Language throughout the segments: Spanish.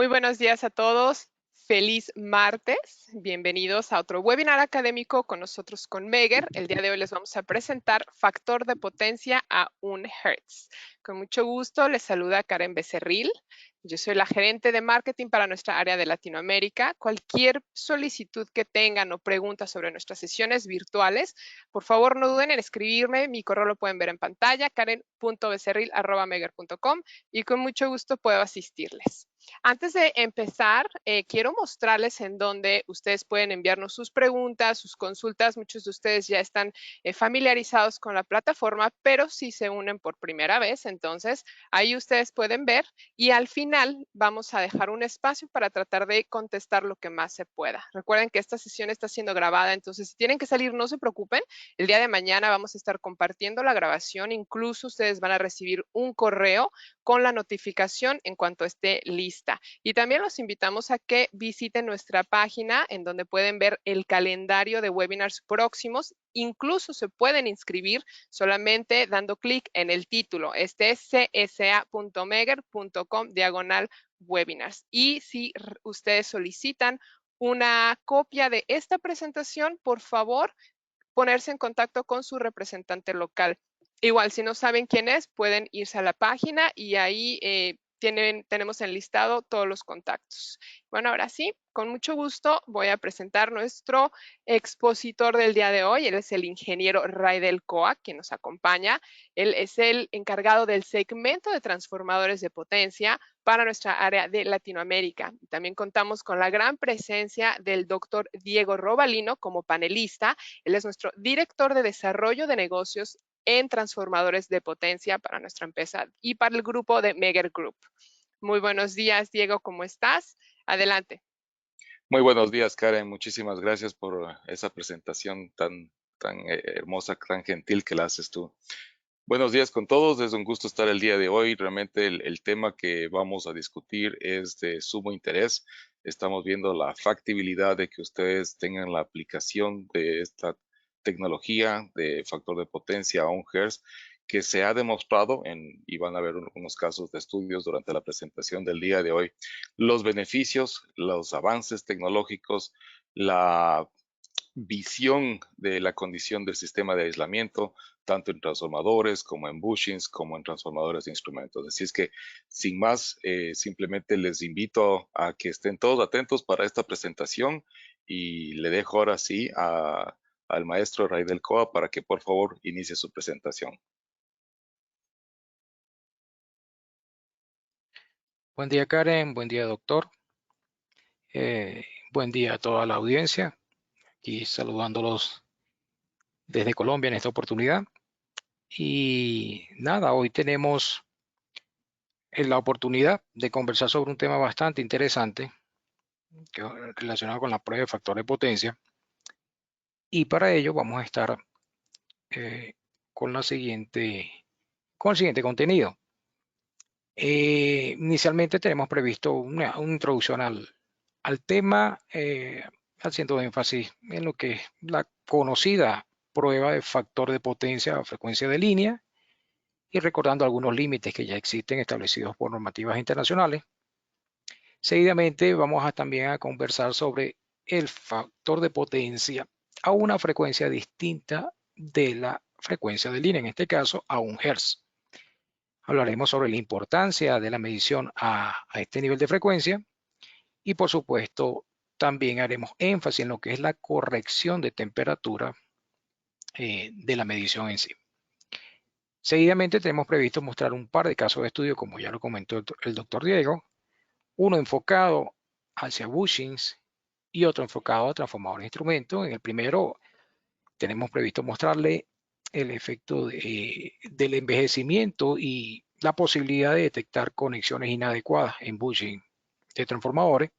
Muy buenos días a todos. Feliz martes. Bienvenidos a otro webinar académico con nosotros con Meger. El día de hoy les vamos a presentar factor de potencia a 1 Hertz. Con mucho gusto les saluda Karen Becerril. Yo soy la gerente de marketing para nuestra área de Latinoamérica. Cualquier solicitud que tengan o preguntas sobre nuestras sesiones virtuales, por favor no duden en escribirme. Mi correo lo pueden ver en pantalla, karen.becerril@meger.com, y con mucho gusto puedo asistirles. Antes de empezar, quiero mostrarles en dónde ustedes pueden enviarnos sus preguntas, sus consultas. Muchos de ustedes ya están familiarizados con la plataforma, pero si se unen por primera vez, entonces ahí ustedes pueden ver, y al final vamos a dejar un espacio para tratar de contestar lo que más se pueda. Recuerden que esta sesión está siendo grabada, entonces si tienen que salir, no se preocupen. El día de mañana vamos a estar compartiendo la grabación. Incluso ustedes van a recibir un correo con la notificación en cuanto esté lista. Y también los invitamos a que visiten nuestra página en donde pueden ver el calendario de webinars próximos. Incluso se pueden inscribir solamente dando clic en el título. Este es csa.meger.com/webinars. Y si ustedes solicitan una copia de esta presentación, por favor, ponerse en contacto con su representante local. Igual, si no saben quién es, pueden irse a la página y ahí tenemos enlistado todos los contactos. Bueno, ahora sí, con mucho gusto voy a presentar nuestro expositor del día de hoy. Él es el ingeniero Raidel Coa, quien nos acompaña. Él es el encargado del segmento de transformadores de potencia para nuestra área de Latinoamérica. También contamos con la gran presencia del doctor Diego Robalino como panelista. Él es nuestro director de desarrollo de negocios en transformadores de potencia para nuestra empresa y para el grupo de Meger Group. Muy buenos días, Diego, ¿cómo estás? Adelante. Muy buenos días, Karen. Muchísimas gracias por esa presentación tan hermosa, tan gentil que la haces tú. Buenos días con todos. Es un gusto estar el día de hoy. Realmente el tema que vamos a discutir es de sumo interés. Estamos viendo la factibilidad de que ustedes tengan la aplicación de esta tecnología de factor de potencia a 1 Hz, que se ha demostrado y van a ver unos casos de estudios durante la presentación del día de hoy, los beneficios, los avances tecnológicos, la visión de la condición del sistema de aislamiento, tanto en transformadores como en bushings, como en transformadores de instrumentos. Así es que, sin más, simplemente les invito a que estén todos atentos para esta presentación y le dejo ahora sí al maestro Raidel Coa para que por favor inicie su presentación. Buen día, Karen. Buen día, doctor. Buen día a toda la audiencia. Aquí saludándolos desde Colombia en esta oportunidad. Y nada, hoy tenemos la oportunidad de conversar sobre un tema bastante interesante relacionado con la prueba de factor de potencia. Y para ello vamos a estar con el siguiente contenido. Inicialmente tenemos previsto una introducción al tema, haciendo énfasis en lo que es la conocida prueba de factor de potencia a frecuencia de línea y recordando algunos límites que ya existen establecidos por normativas internacionales. Seguidamente vamos también a conversar sobre el factor de potencia a una frecuencia distinta de la frecuencia de línea, en este caso a 1 Hz. Hablaremos sobre la importancia de la medición a este nivel de frecuencia y, por supuesto, también haremos énfasis en lo que es la corrección de temperatura de la medición en sí. Seguidamente tenemos previsto mostrar un par de casos de estudio, como ya lo comentó el doctor Diego, uno enfocado hacia bushings y otro enfocado a transformadores de instrumentos. En el primero tenemos previsto mostrarle el efecto del envejecimiento y la posibilidad de detectar conexiones inadecuadas en bushing de transformadores.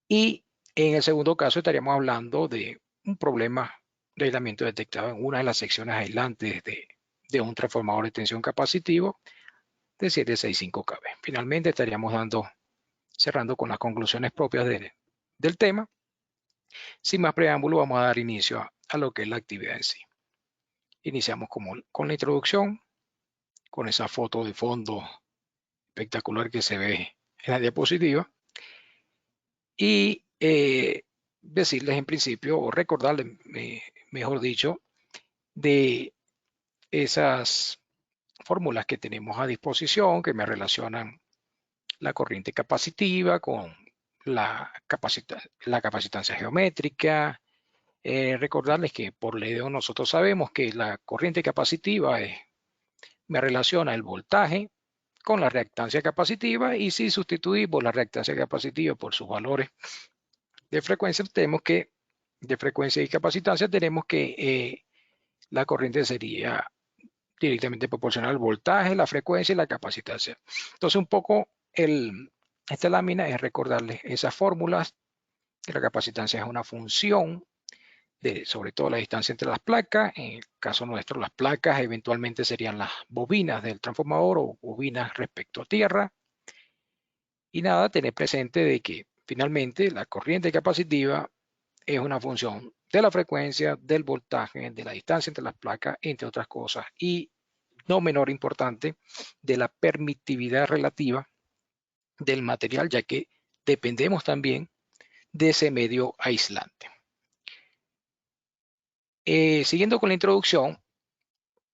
Y en el segundo caso estaríamos hablando de un problema de aislamiento detectado en una de las secciones aislantes de un transformador de tensión capacitivo de 765 kV. Finalmente estaríamos cerrando con las conclusiones propias del tema. Sin más preámbulo, vamos a dar inicio a lo que es la actividad en sí. Iniciamos con la introducción, con esa foto de fondo espectacular que se ve la diapositiva y decirles en principio, o recordarles, mejor dicho, de esas fórmulas que tenemos a disposición que me relacionan la corriente capacitiva con la capacitancia geométrica. Recordarles que por ley de Ohm nosotros sabemos que la corriente capacitiva me relaciona el voltaje con la reactancia capacitiva, y si sustituimos la reactancia capacitiva por sus valores de frecuencia, de frecuencia y capacitancia, tenemos que la corriente sería directamente proporcional al voltaje, la frecuencia y la capacitancia. Entonces, un poco esta lámina es recordarles esas fórmulas. La capacitancia es una función de, sobre todo, la distancia entre las placas. En el caso nuestro, las placas eventualmente serían las bobinas del transformador o bobinas respecto a tierra. Y nada, tener presente de que finalmente la corriente capacitiva es una función de la frecuencia, del voltaje, de la distancia entre las placas, entre otras cosas, y no menor importante, de la permitividad relativa del material, ya que dependemos también de ese medio aislante. Siguiendo con la introducción,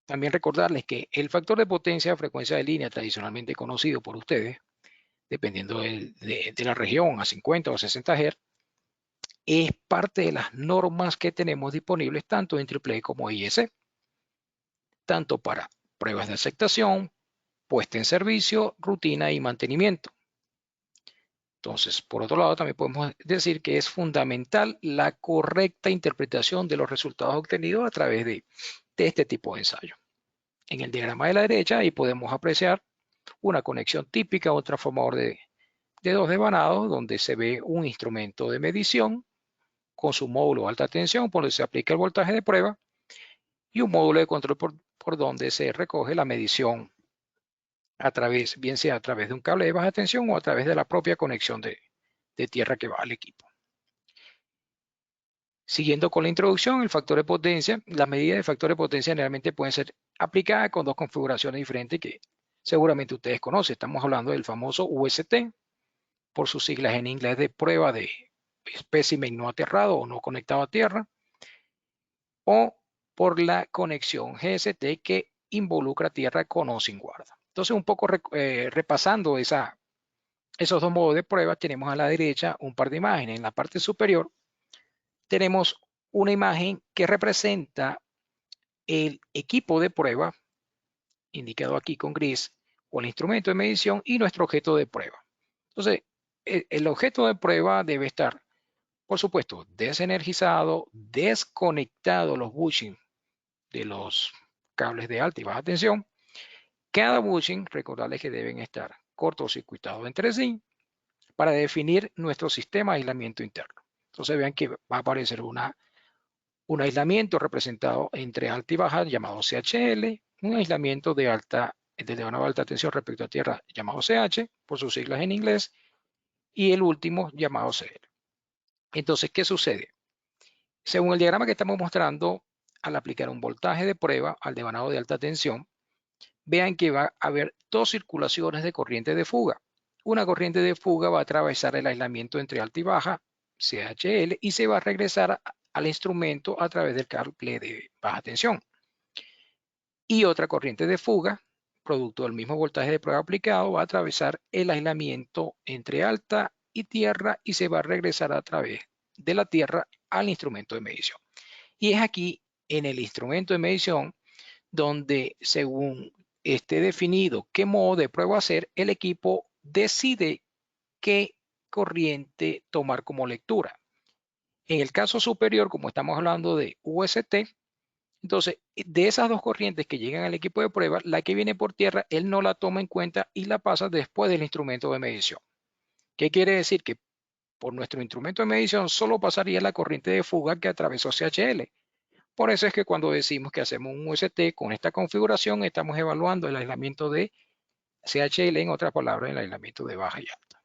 también recordarles que el factor de potencia de frecuencia de línea tradicionalmente conocido por ustedes, dependiendo de la región, a 50 o 60 Hz, es parte de las normas que tenemos disponibles tanto en AAA como IEC, tanto para pruebas de aceptación, puesta en servicio, rutina y mantenimiento. Entonces, por otro lado, también podemos decir que es fundamental la correcta interpretación de los resultados obtenidos a través de este tipo de ensayo. En el diagrama de la derecha, ahí podemos apreciar una conexión típica a un transformador de dos devanados, donde se ve un instrumento de medición con su módulo de alta tensión, por donde se aplica el voltaje de prueba, y un módulo de control por donde se recoge la medición a través, bien sea a través de un cable de baja tensión o a través de la propia conexión de tierra que va al equipo. Siguiendo con la introducción, el factor de potencia. Las medidas de factor de potencia generalmente pueden ser aplicadas con dos configuraciones diferentes que seguramente ustedes conocen. Estamos hablando del famoso UST, por sus siglas en inglés de prueba de espécimen no aterrado o no conectado a tierra, o por la conexión GST que involucra tierra con o sin guarda. Entonces, un poco repasando esos dos modos de prueba, tenemos a la derecha un par de imágenes. En la parte superior tenemos una imagen que representa el equipo de prueba, indicado aquí con gris, o el instrumento de medición, y nuestro objeto de prueba. Entonces, el objeto de prueba debe estar, por supuesto, desenergizado, desconectado los bushings de los cables de alta y baja tensión. Cada bushing, recordarles que deben estar cortocircuitados entre sí para definir nuestro sistema de aislamiento interno. Entonces vean que va a aparecer un aislamiento representado entre alta y baja llamado CHL, un aislamiento de alta tensión respecto a tierra llamado CH, por sus siglas en inglés, y el último llamado CL. Entonces, ¿qué sucede? Según el diagrama que estamos mostrando, al aplicar un voltaje de prueba al devanado de alta tensión, vean que va a haber dos circulaciones de corriente de fuga. Una corriente de fuga va a atravesar el aislamiento entre alta y baja, CHL, y se va a regresar al instrumento a través del cable de baja tensión. Y otra corriente de fuga, producto del mismo voltaje de prueba aplicado, va a atravesar el aislamiento entre alta y tierra y se va a regresar a través de la tierra al instrumento de medición. Y es aquí, en el instrumento de medición, donde según esté definido qué modo de prueba hacer, el equipo decide qué corriente tomar como lectura. En el caso superior, como estamos hablando de UST, entonces de esas dos corrientes que llegan al equipo de prueba, la que viene por tierra, él no la toma en cuenta y la pasa después del instrumento de medición. ¿Qué quiere decir? Que por nuestro instrumento de medición solo pasaría la corriente de fuga que atravesó CHL. Por eso es que cuando decimos que hacemos un UST con esta configuración, estamos evaluando el aislamiento de CHL, en otras palabras, el aislamiento de baja y alta.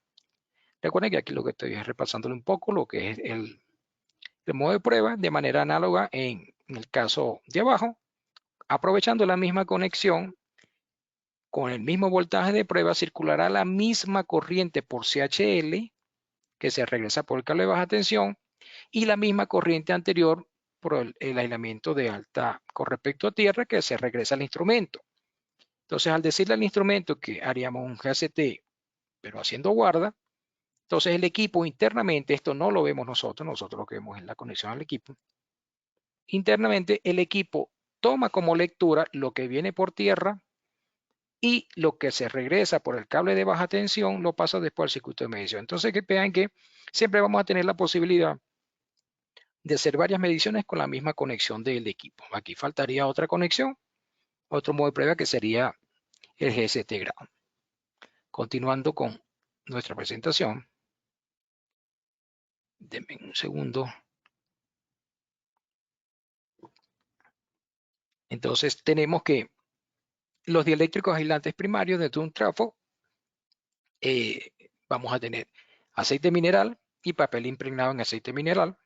Recuerden que aquí lo que estoy es repasándole un poco lo que es el modo de prueba de manera análoga en el caso de abajo, aprovechando la misma conexión con el mismo voltaje de prueba circulará la misma corriente por CHL que se regresa por el cable de baja tensión y la misma corriente anterior por el aislamiento de alta con respecto a tierra que se regresa al instrumento. Entonces, al decirle al instrumento que haríamos un GCT, pero haciendo guarda, entonces el equipo internamente, esto no lo vemos nosotros lo que vemos en la conexión al equipo. Internamente, el equipo toma como lectura lo que viene por tierra y lo que se regresa por el cable de baja tensión lo pasa después al circuito de medición. Entonces, que vean que siempre vamos a tener la posibilidad de hacer varias mediciones con la misma conexión del equipo. Aquí faltaría otra conexión, otro modo de prueba que sería el GST ground. Continuando con nuestra presentación. Denme un segundo. Entonces tenemos que los dieléctricos aislantes primarios de un trafo, vamos a tener aceite mineral y papel impregnado en aceite mineral.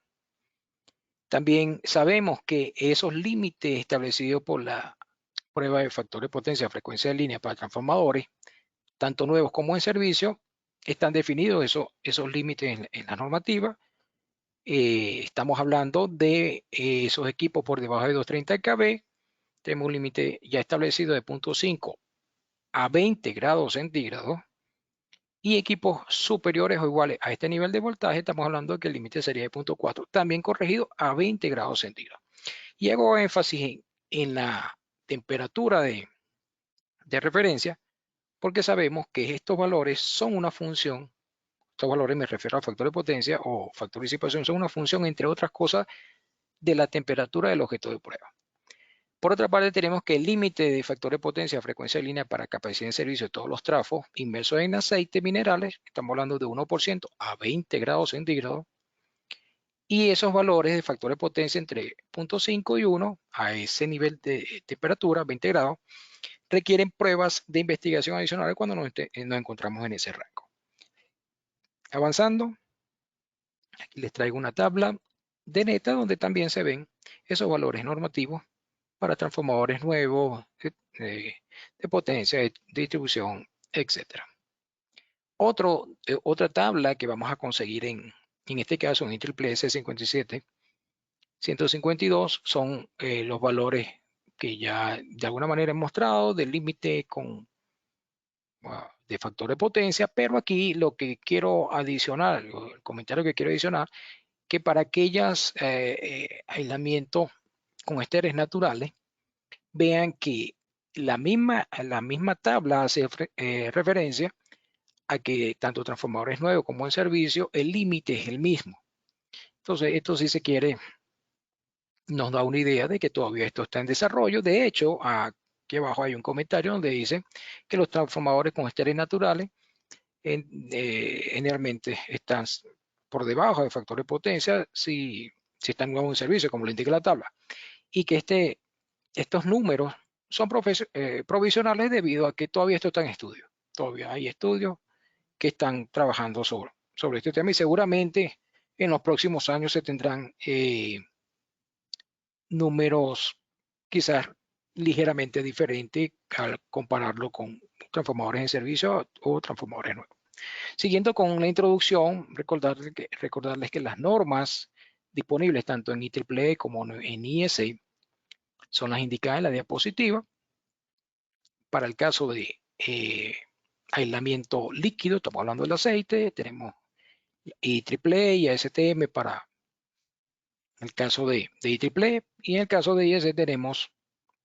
También sabemos que esos límites establecidos por la prueba de factor de potencia, frecuencia de línea para transformadores, tanto nuevos como en servicio, están definidos esos límites en la normativa. Estamos hablando de esos equipos por debajo de 230 kV. Tenemos un límite ya establecido de 0.5 a 20 grados centígrados. Y equipos superiores o iguales a este nivel de voltaje, estamos hablando de que el límite sería de 0.4, también corregido a 20 grados centígrados. Y hago énfasis en la temperatura de referencia, porque sabemos que estos valores son una función, estos valores me refiero al factor de potencia o factor de disipación, son una función, entre otras cosas, de la temperatura del objeto de prueba. Por otra parte, tenemos que el límite de factor de potencia a frecuencia de línea para capacidad de servicio de todos los trafos inmersos en aceite minerales, estamos hablando de 1% a 20 grados centígrados, y esos valores de factor de potencia entre 0.5 y 1 a ese nivel de temperatura, 20 grados, requieren pruebas de investigación adicionales cuando nos encontramos en ese rango. Avanzando, aquí les traigo una tabla de neta donde también se ven esos valores normativos para transformadores nuevos, de potencia, de distribución, etc. Otra tabla que vamos a conseguir en este caso en IEEE 57 152 son los valores que ya de alguna manera he mostrado del límite de factor de potencia, pero aquí lo que quiero adicionar, el comentario que quiero adicionar, que para aquellas aislamientos con esteres naturales, vean que la misma tabla hace referencia a que tanto transformadores nuevos como en servicio, el límite es el mismo. Entonces, esto si se quiere, nos da una idea de que todavía esto está en desarrollo. De hecho, aquí abajo hay un comentario donde dice que los transformadores con esteres naturales generalmente están por debajo del factor de potencia si están nuevos en servicio, como lo indica la tabla. Y que estos números son provisionales debido a que todavía esto está en estudio. Todavía hay estudios que están trabajando sobre este tema y seguramente en los próximos años se tendrán números quizás ligeramente diferentes al compararlo con transformadores en servicio o transformadores nuevos. Siguiendo con la introducción, recordarles que las normas disponibles tanto en IEEE como en ISA son las indicadas en la diapositiva. Para el caso de aislamiento líquido, estamos hablando del aceite, tenemos IEEE y ASTM para el caso de IEEE, y en el caso de IS tenemos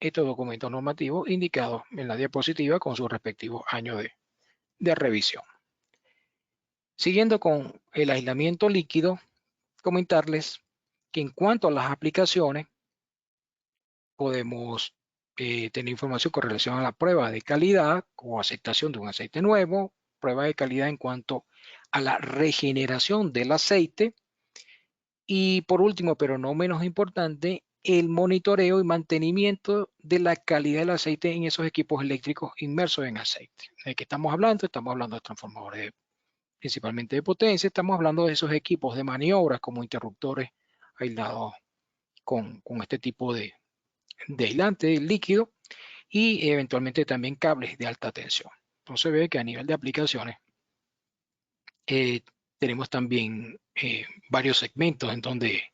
estos documentos normativos indicados en la diapositiva con sus respectivos años de revisión. Siguiendo con el aislamiento líquido, comentarles que en cuanto a las aplicaciones, podemos tener información con relación a la prueba de calidad o aceptación de un aceite nuevo, prueba de calidad en cuanto a la regeneración del aceite y por último, pero no menos importante, el monitoreo y mantenimiento de la calidad del aceite en esos equipos eléctricos inmersos en aceite. ¿De qué estamos hablando? Estamos hablando de transformadores principalmente de potencia, estamos hablando de esos equipos de maniobras como interruptores aislados con este tipo de aislante líquido y eventualmente también cables de alta tensión. Entonces ve que a nivel de aplicaciones tenemos también varios segmentos en donde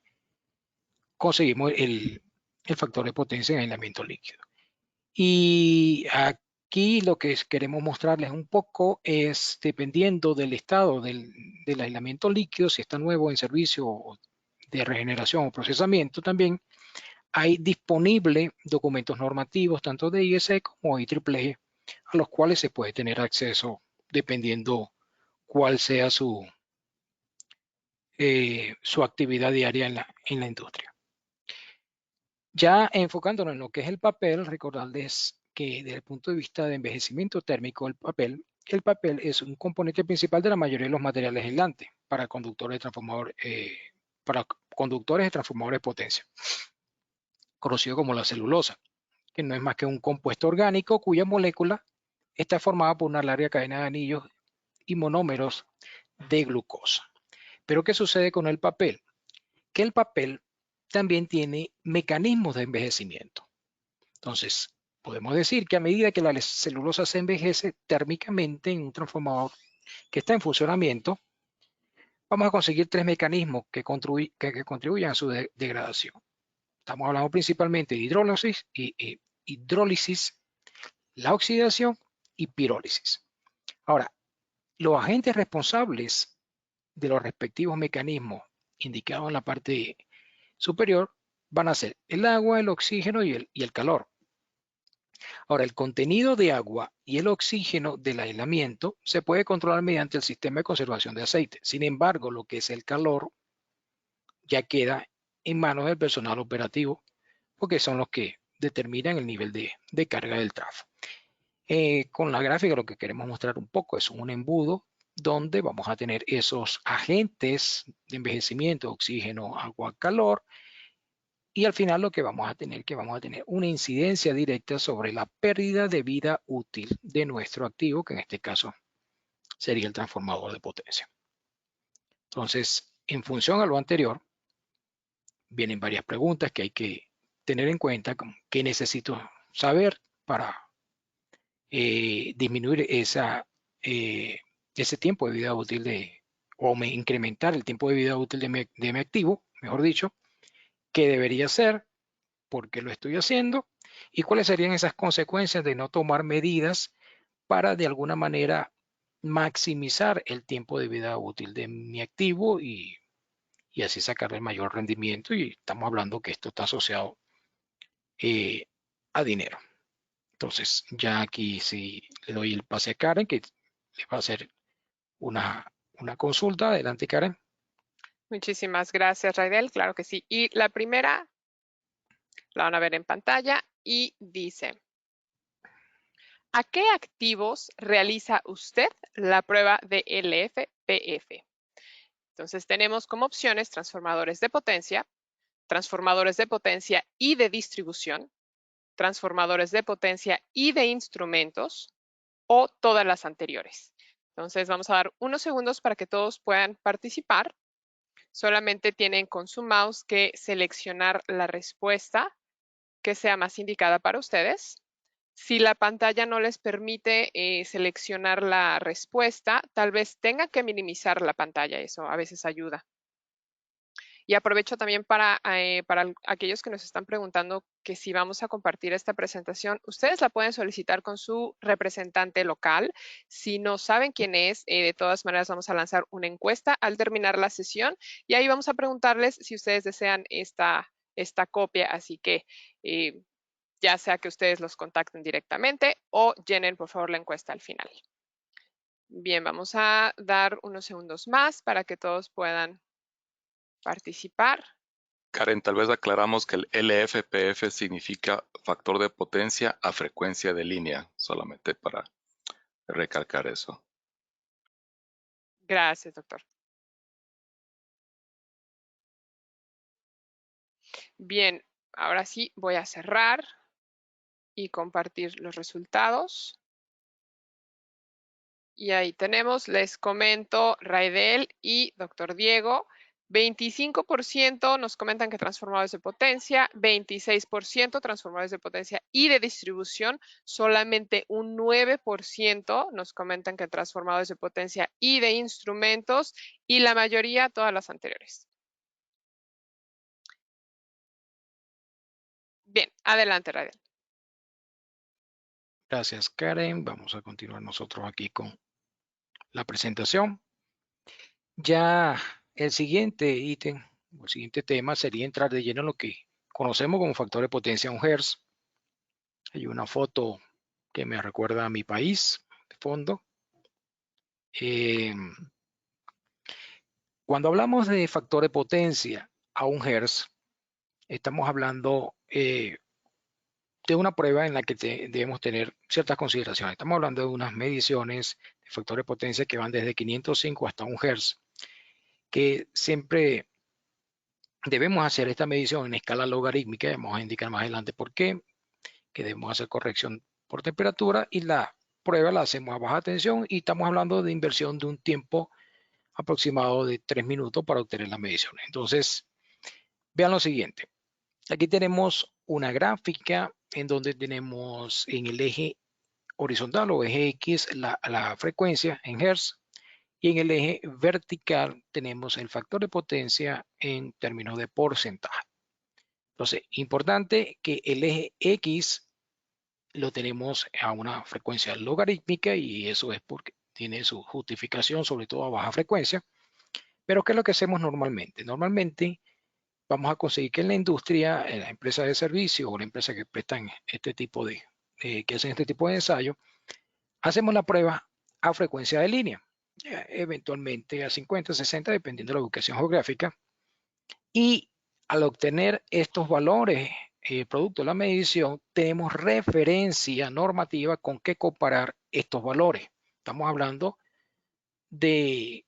conseguimos el factor de potencia en aislamiento líquido. Y aquí lo que queremos mostrarles un poco es, dependiendo del estado del aislamiento líquido, si está nuevo en servicio de regeneración o procesamiento, también hay disponibles documentos normativos, tanto de ISE como IEEE, a los cuales se puede tener acceso dependiendo cuál sea su actividad diaria en la industria. Ya enfocándonos en lo que es el papel, recordarles que desde el punto de vista de envejecimiento térmico, el papel es un componente principal de la mayoría de los materiales aislantes para conductores de transformadores de potencia, conocido como la celulosa, que no es más que un compuesto orgánico cuya molécula está formada por una larga cadena de anillos y monómeros de glucosa. Pero ¿qué sucede con el papel? Que el papel también tiene mecanismos de envejecimiento. Entonces, podemos decir que a medida que la celulosa se envejece térmicamente en un transformador que está en funcionamiento, vamos a conseguir tres mecanismos que contribuyan a su degradación. Estamos hablando principalmente de hidrólisis, la oxidación y pirólisis. Ahora, los agentes responsables de los respectivos mecanismos indicados en la parte superior van a ser el agua, el oxígeno y el calor. Ahora, el contenido de agua y el oxígeno del aislamiento se puede controlar mediante el sistema de conservación de aceite. Sin embargo, lo que es el calor ya queda en manos del personal operativo, porque son los que determinan el nivel de carga del trafo. Con la gráfica lo que queremos mostrar un poco es un embudo donde vamos a tener esos agentes de envejecimiento, oxígeno, agua, calor, y al final lo que vamos a tener una incidencia directa sobre la pérdida de vida útil de nuestro activo, que en este caso sería el transformador de potencia. Entonces, en función a lo anterior, vienen varias preguntas que hay que tener en cuenta, como qué necesito saber para disminuir ese tiempo de vida útil o incrementar el tiempo de vida útil de mi activo, mejor dicho, qué debería hacer, por qué lo estoy haciendo y cuáles serían esas consecuencias de no tomar medidas para de alguna manera maximizar el tiempo de vida útil de mi activo y así sacarle el mayor rendimiento. Y estamos hablando que esto está asociado a dinero. Entonces, ya aquí sí le doy el pase a Karen, que le va a hacer una consulta. Adelante, Karen. Muchísimas gracias, Raidel. Claro que sí. Y la primera la van a ver en pantalla y dice, ¿a qué activos realiza usted la prueba de LFPF? Entonces tenemos como opciones transformadores de potencia y de distribución, transformadores de potencia y de instrumentos o todas las anteriores. Entonces vamos a dar unos segundos para que todos puedan participar. Solamente tienen con su mouse que seleccionar la respuesta que sea más indicada para ustedes. Si la pantalla no les permite seleccionar la respuesta, tal vez tengan que minimizar la pantalla, eso a veces ayuda. Y aprovecho también para aquellos que nos están preguntando que si vamos a compartir esta presentación, ustedes la pueden solicitar con su representante local. Si no saben quién es, de todas maneras vamos a lanzar una encuesta al terminar la sesión y ahí vamos a preguntarles si ustedes desean esta copia. Así que ya sea que ustedes los contacten directamente o llenen por favor la encuesta al final. Bien, vamos a dar unos segundos más para que todos puedan participar. Karen, tal vez aclaramos que el LFPF significa factor de potencia a frecuencia de línea, solamente para recalcar eso. Gracias, doctor. Bien, ahora sí voy a cerrar y compartir los resultados. Y ahí tenemos, les comento, Raidel y doctor Diego, 25% nos comentan que transformadores de potencia, 26% transformadores de potencia y de distribución, solamente un 9% nos comentan que transformadores de potencia y de instrumentos, y la mayoría todas las anteriores. Bien, adelante, Radial. Gracias, Karen. Vamos a continuar nosotros aquí con la presentación. Ya el siguiente ítem, o el siguiente tema sería entrar de lleno en lo que conocemos como factor de potencia 1 Hz. Hay una foto que me recuerda a mi país de fondo. Cuando hablamos de factor de potencia a 1 Hz, estamos hablando de una prueba en la que debemos tener ciertas consideraciones. Estamos hablando de unas mediciones de factor de potencia que van desde 505 hasta 1 Hz, que siempre debemos hacer esta medición en escala logarítmica. Vamos a indicar más adelante por qué, que debemos hacer corrección por temperatura, y la prueba la hacemos a baja tensión, y estamos hablando de inversión de un tiempo aproximado de 3 minutos para obtener las mediciones. Entonces, vean lo siguiente. Aquí tenemos una gráfica en donde tenemos en el eje horizontal o eje X la frecuencia en Hertz, y en el eje vertical tenemos el factor de potencia en términos de porcentaje. Entonces, importante que el eje X lo tenemos a una frecuencia logarítmica, y eso es porque tiene su justificación sobre todo a baja frecuencia. Pero ¿qué es lo que hacemos normalmente? Normalmente vamos a conseguir que en la industria, en la empresa de servicio o la empresa que prestan este tipo de, que hacen este tipo de ensayo, hacemos la prueba a frecuencia de línea, eventualmente a 50, 60, dependiendo de la ubicación geográfica. Y al obtener estos valores, producto de la medición, tenemos referencia normativa con qué comparar estos valores. Estamos hablando de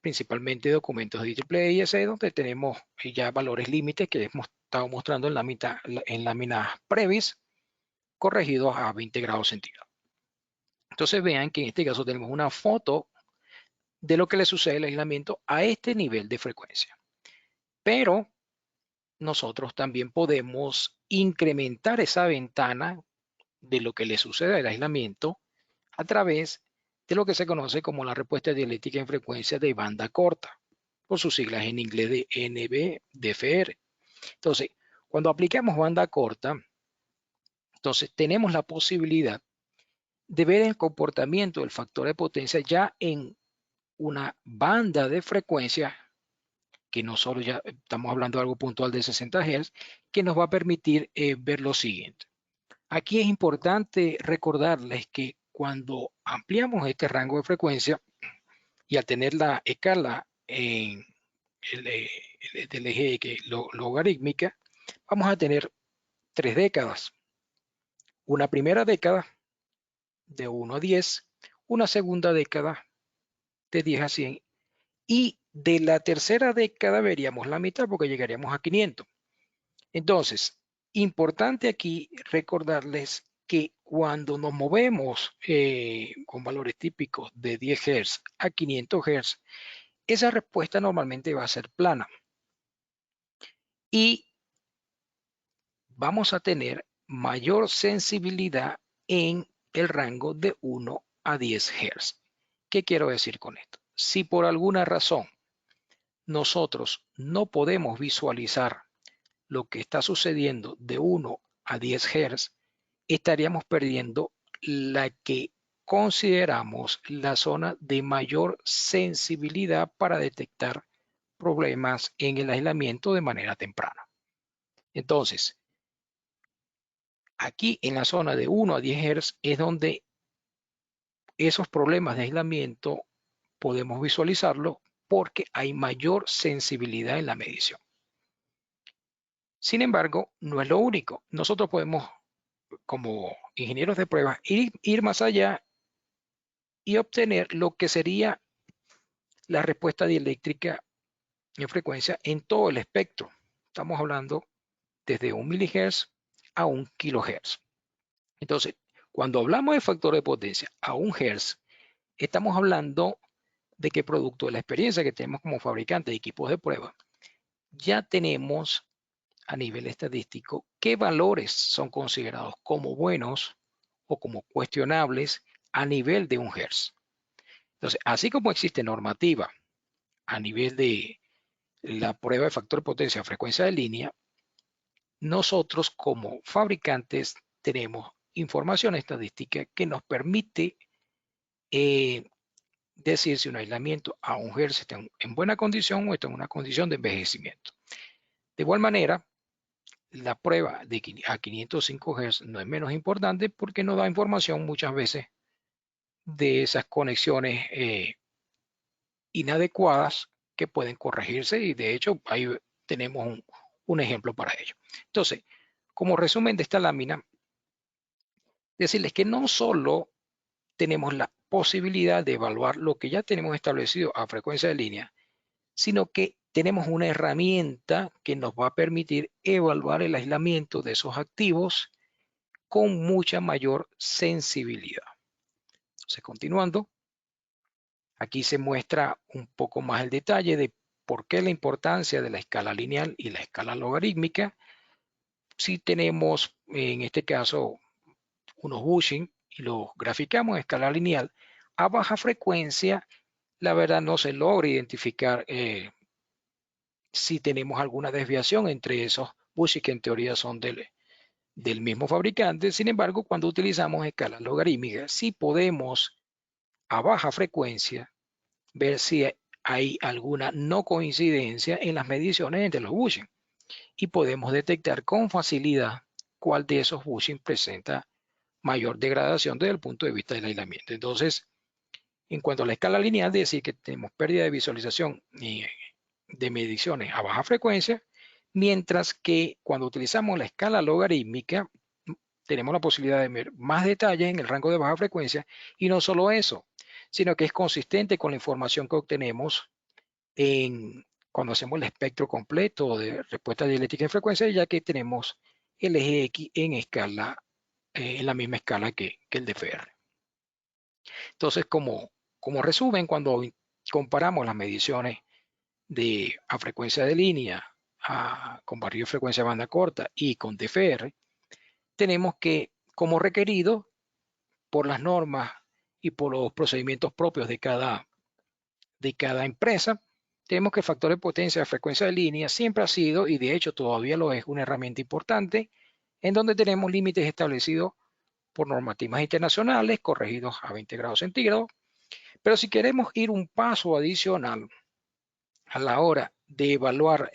principalmente documentos de IEEE, donde tenemos ya valores límites que hemos estado mostrando en láminas previas, corregidos a 20 grados centígrados. Entonces vean que en este caso tenemos una foto de lo que le sucede al aislamiento a este nivel de frecuencia. Pero nosotros también podemos incrementar esa ventana de lo que le sucede al aislamiento a través de lo que se conoce como la respuesta dialéctica en frecuencia de banda corta, por sus siglas en inglés de NB-DFR. Entonces, cuando aplicamos banda corta, entonces tenemos la posibilidad de ver el comportamiento del factor de potencia ya en una banda de frecuencia, que no solo ya estamos hablando de algo puntual de 60 Hz, que nos va a permitir ver lo siguiente. Aquí es importante recordarles que cuando ampliamos este rango de frecuencia y al tener la escala en del eje logarítmica, vamos a tener 3 décadas. Una primera década de 1 a 10, una segunda década de 10 a 100, y de la tercera década veríamos la mitad porque llegaríamos a 500. Entonces, importante aquí recordarles que cuando nos movemos con valores típicos de 10 Hz a 500 Hz, esa respuesta normalmente va a ser plana. Y vamos a tener mayor sensibilidad en el rango de 1 a 10 Hz. ¿Qué quiero decir con esto? Si por alguna razón nosotros no podemos visualizar lo que está sucediendo de 1 a 10 Hz, estaríamos perdiendo la que consideramos la zona de mayor sensibilidad para detectar problemas en el aislamiento de manera temprana. Entonces, aquí en la zona de 1 a 10 Hz es donde esos problemas de aislamiento podemos visualizarlo porque hay mayor sensibilidad en la medición. Sin embargo, no es lo único. Nosotros podemos, como ingenieros de pruebas, ir más allá y obtener lo que sería la respuesta dieléctrica en frecuencia en todo el espectro. Estamos hablando desde 1 milihertz a 1 kilohertz. Entonces, cuando hablamos de factor de potencia a 1 Hz, estamos hablando de que producto de la experiencia que tenemos como fabricante de equipos de prueba, ya tenemos a nivel estadístico qué valores son considerados como buenos o como cuestionables a nivel de 1 Hz. Entonces, así como existe normativa a nivel de la prueba de factor de potencia a frecuencia de línea, nosotros como fabricantes tenemos información estadística que nos permite decir si un aislamiento a 1 Hz está en buena condición o está en una condición de envejecimiento. De igual manera, la prueba a 505 Hz no es menos importante porque nos da información muchas veces de esas conexiones inadecuadas que pueden corregirse, y de hecho ahí tenemos un ejemplo para ello. Entonces, como resumen de esta lámina, decirles que no solo tenemos la posibilidad de evaluar lo que ya tenemos establecido a frecuencia de línea, sino que tenemos una herramienta que nos va a permitir evaluar el aislamiento de esos activos con mucha mayor sensibilidad. Entonces, continuando, aquí se muestra un poco más el detalle de por qué la importancia de la escala lineal y la escala logarítmica. Si tenemos, en este caso, unos bushing y los graficamos en escala lineal, a baja frecuencia, la verdad no se logra identificar si tenemos alguna desviación entre esos bushing que en teoría son del mismo fabricante. Sin embargo, cuando utilizamos escalas logarítmicas, sí podemos a baja frecuencia ver si hay alguna no coincidencia en las mediciones entre los bushing, y podemos detectar con facilidad cuál de esos bushing presenta mayor degradación desde el punto de vista del aislamiento. Entonces, en cuanto a la escala lineal, de decir que tenemos pérdida de visualización de mediciones a baja frecuencia, mientras que cuando utilizamos la escala logarítmica, tenemos la posibilidad de ver más detalles en el rango de baja frecuencia, y no solo eso, sino que es consistente con la información que obtenemos cuando hacemos el espectro completo de respuesta dialéctica en frecuencia, ya que tenemos el eje X en la misma escala que el de FR. Entonces, como resumen, cuando comparamos las mediciones a frecuencia de línea con barrido de frecuencia de banda corta y con DFR, tenemos que, como requerido por las normas y por los procedimientos propios de cada empresa, tenemos que el factor de potencia de frecuencia de línea siempre ha sido, y de hecho todavía lo es, una herramienta importante en donde tenemos límites establecidos por normativas internacionales corregidos a 20 grados centígrados. Pero si queremos ir un paso adicional a la hora de evaluar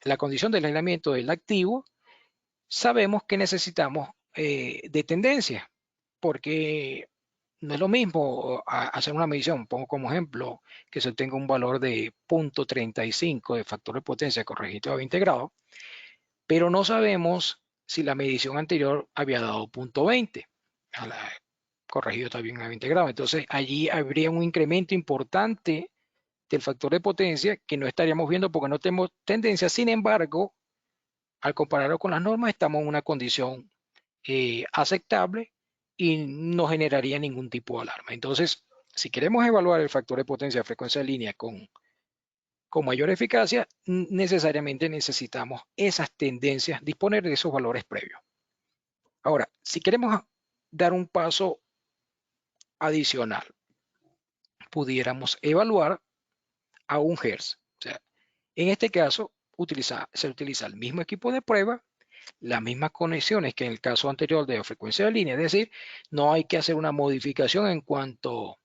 la condición del aislamiento del activo, sabemos que necesitamos de tendencia, porque no es lo mismo hacer una medición, pongo como ejemplo, que se obtenga un valor de 0.35 de factor de potencia corregido a 20 grados, pero no sabemos si la medición anterior había dado 0.20, corregido también a 20 grados. Entonces allí habría un incremento importante del factor de potencia que no estaríamos viendo porque no tenemos tendencia. Sin embargo, al compararlo con las normas, estamos en una condición aceptable y no generaría ningún tipo de alarma. Entonces, si queremos evaluar el factor de potencia de frecuencia de línea con mayor eficacia, necesariamente necesitamos esas tendencias, disponer de esos valores previos. Ahora, si queremos dar un paso adicional, pudiéramos evaluar a 1 Hz. O sea, en este caso, se utiliza el mismo equipo de prueba, las mismas conexiones que en el caso anterior de frecuencia de línea, es decir, no hay que hacer una modificación en cuanto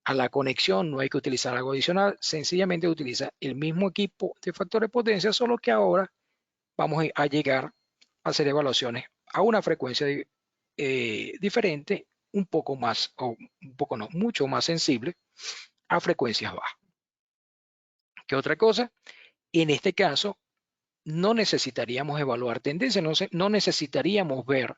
a la conexión, no hay que utilizar algo adicional, sencillamente utiliza el mismo equipo de factor de potencia, solo que ahora vamos a llegar a hacer evaluaciones a una frecuencia diferente, un poco más, o un poco no, mucho más sensible a frecuencias bajas. ¿Qué otra cosa? En este caso, no necesitaríamos evaluar tendencia, no necesitaríamos ver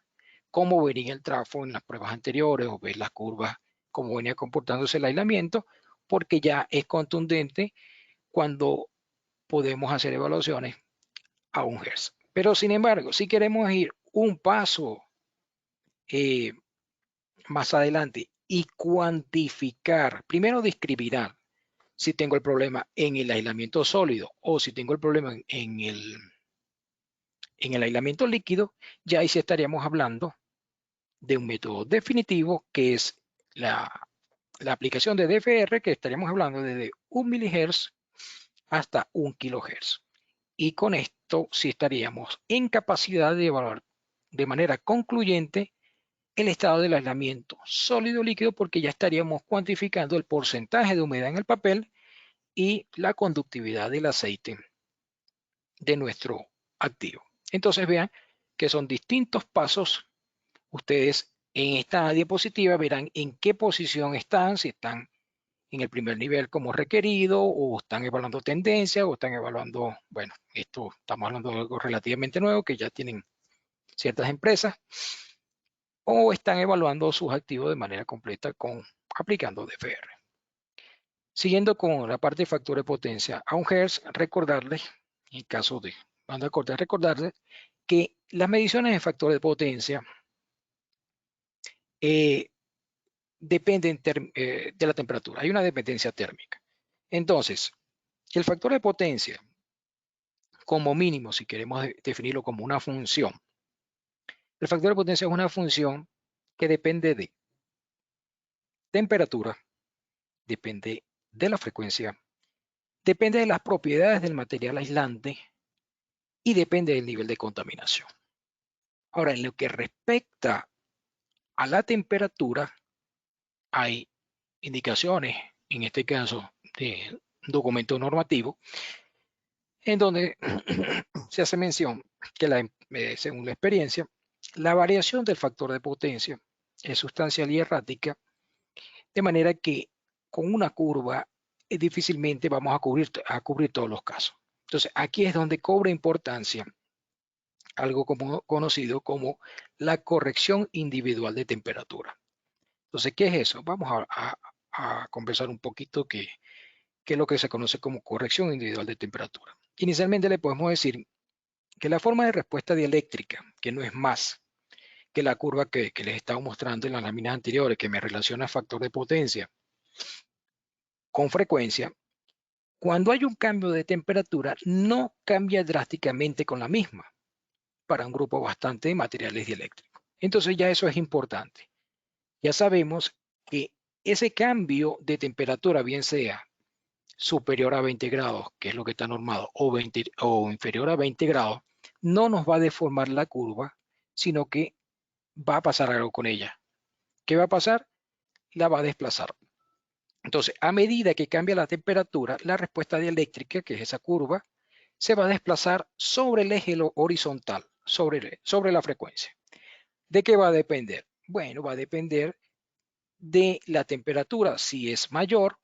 cómo venía el tráfico en las pruebas anteriores o ver las curvas, cómo venía comportándose el aislamiento, porque ya es contundente cuando podemos hacer evaluaciones a 1 Hz. Pero sin embargo, si queremos ir un paso más adelante y cuantificar, primero discriminar si tengo el problema en el aislamiento sólido o si tengo el problema en el aislamiento líquido, ya ahí sí estaríamos hablando de un método definitivo que es la aplicación de DFR, que estaríamos hablando desde 1 milihertz hasta 1 kilohertz. Y con esto sí estaríamos en capacidad de evaluar de manera concluyente el estado del aislamiento sólido líquido, porque ya estaríamos cuantificando el porcentaje de humedad en el papel y la conductividad del aceite de nuestro activo. Entonces vean que son distintos pasos. Ustedes en esta diapositiva verán en qué posición están, si están en el primer nivel como requerido, o están evaluando tendencia, o están evaluando, bueno, esto estamos hablando de algo relativamente nuevo que ya tienen ciertas empresas, o están evaluando sus activos de manera completa aplicando DFR. Siguiendo con la parte de factor de potencia a 1 Hz, recordarles, en caso de banda corta, recordarles que las mediciones de factor de potencia dependen de la temperatura. Hay una dependencia térmica. Entonces, el factor de potencia, como mínimo, si queremos definirlo como una función, el factor de potencia es una función que depende de temperatura, depende de la frecuencia, depende de las propiedades del material aislante y depende del nivel de contaminación. Ahora, en lo que respecta a la temperatura, hay indicaciones, en este caso de documento normativo, en donde se hace mención que según la experiencia, la variación del factor de potencia es sustancial y errática, de manera que con una curva difícilmente vamos a cubrir todos los casos. Entonces, aquí es donde cobra importancia algo conocido como la corrección individual de temperatura. Entonces, ¿qué es eso? Vamos a conversar un poquito qué es lo que se conoce como corrección individual de temperatura. Inicialmente le podemos decir que la forma de respuesta dieléctrica, que no es más que la curva que les estaba mostrando en las láminas anteriores, que me relaciona factor de potencia con frecuencia, cuando hay un cambio de temperatura, no cambia drásticamente con la misma para un grupo bastante de materiales dieléctricos. Entonces ya eso es importante. Ya sabemos que ese cambio de temperatura, bien sea superior a 20 grados, que es lo que está normado, o inferior a 20 grados, no nos va a deformar la curva, sino que va a pasar algo con ella. ¿Qué va a pasar? La va a desplazar. Entonces, a medida que cambia la temperatura, la respuesta dieléctrica, que es esa curva, se va a desplazar sobre el eje horizontal, sobre la frecuencia. ¿De qué va a depender? Bueno, va a depender de la temperatura. Si es mayor,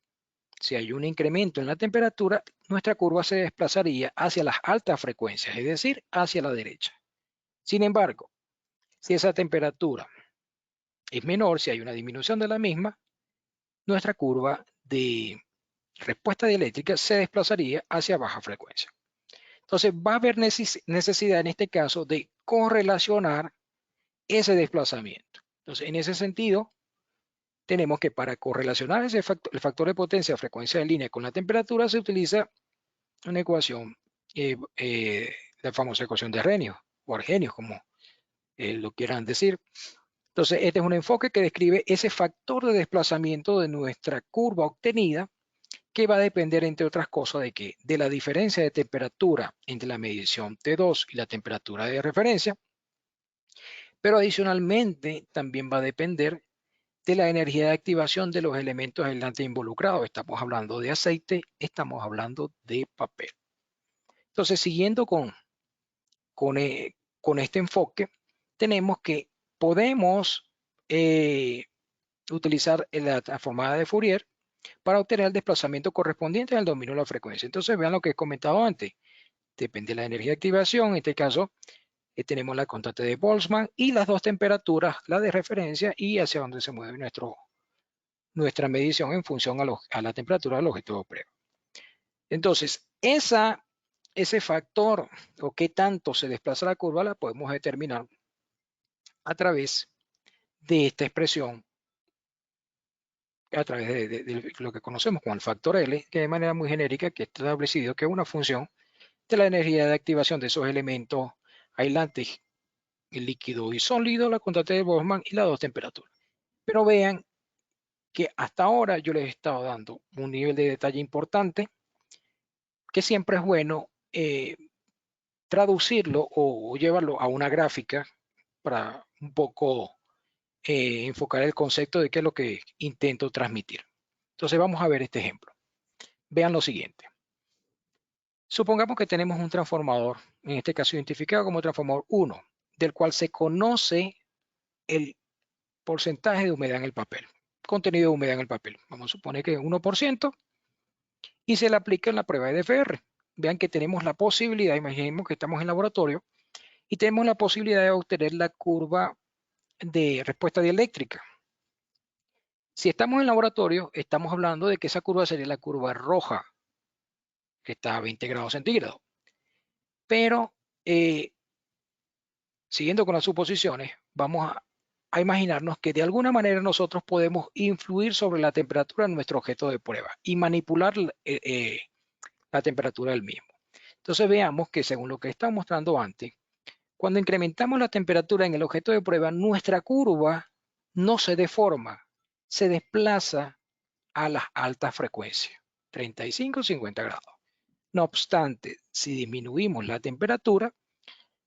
si hay un incremento en la temperatura, nuestra curva se desplazaría hacia las altas frecuencias, es decir, hacia la derecha. Sin embargo, si esa temperatura es menor, si hay una disminución de la misma, nuestra curva de respuesta dieléctrica se desplazaría hacia baja frecuencia. Entonces va a haber necesidad en este caso de correlacionar ese desplazamiento. Entonces, en ese sentido, tenemos que para correlacionar el factor de potencia, frecuencia de línea con la temperatura, se utiliza una ecuación, la famosa ecuación de Arrhenius o Arrhenius, como lo quieran decir. Entonces, este es un enfoque que describe ese factor de desplazamiento de nuestra curva obtenida, que va a depender, entre otras cosas, de la diferencia de temperatura entre la medición T2 y la temperatura de referencia, pero adicionalmente también va a depender de la energía de activación de los elementos aislantes involucrados. Estamos hablando de aceite, estamos hablando de papel. Entonces, siguiendo con este enfoque, tenemos que podemos utilizar la transformada de Fourier para obtener el desplazamiento correspondiente al dominio de la frecuencia. Entonces, vean lo que he comentado antes. Depende de la energía de activación. En este caso, tenemos la constante de Boltzmann y las dos temperaturas, la de referencia y hacia dónde se mueve nuestra medición en función a la temperatura del objeto de prueba. Entonces, ese factor o qué tanto se desplaza la curva la podemos determinar a través de esta expresión a través de lo que conocemos como el factor L, que de manera muy genérica que está establecido que es una función de la energía de activación de esos elementos aislantes, el líquido y sólido, la constante de Boltzmann y las dos temperaturas. Pero vean que hasta ahora yo les he estado dando un nivel de detalle importante, que siempre es bueno traducirlo o llevarlo a una gráfica para un poco enfocar el concepto de qué es lo que intento transmitir. Entonces vamos a ver este ejemplo. Vean lo siguiente. Supongamos que tenemos un transformador, en este caso identificado como transformador 1, del cual se conoce el porcentaje de humedad en el papel, contenido de humedad en el papel. Vamos a suponer que es 1% y se le aplica en la prueba de DFR. Vean que tenemos la posibilidad, imaginemos que estamos en laboratorio y tenemos la posibilidad de obtener la curva de respuesta dieléctrica. Si estamos en laboratorio, estamos hablando de que esa curva sería la curva roja, que está a 20 grados centígrados. Pero siguiendo con las suposiciones, vamos a imaginarnos que de alguna manera nosotros podemos influir sobre la temperatura de nuestro objeto de prueba y manipular la temperatura del mismo. Entonces veamos que según lo que estaba mostrando antes, cuando incrementamos la temperatura en el objeto de prueba, nuestra curva no se deforma, se desplaza a las altas frecuencias, 35 50 grados. No obstante, si disminuimos la temperatura,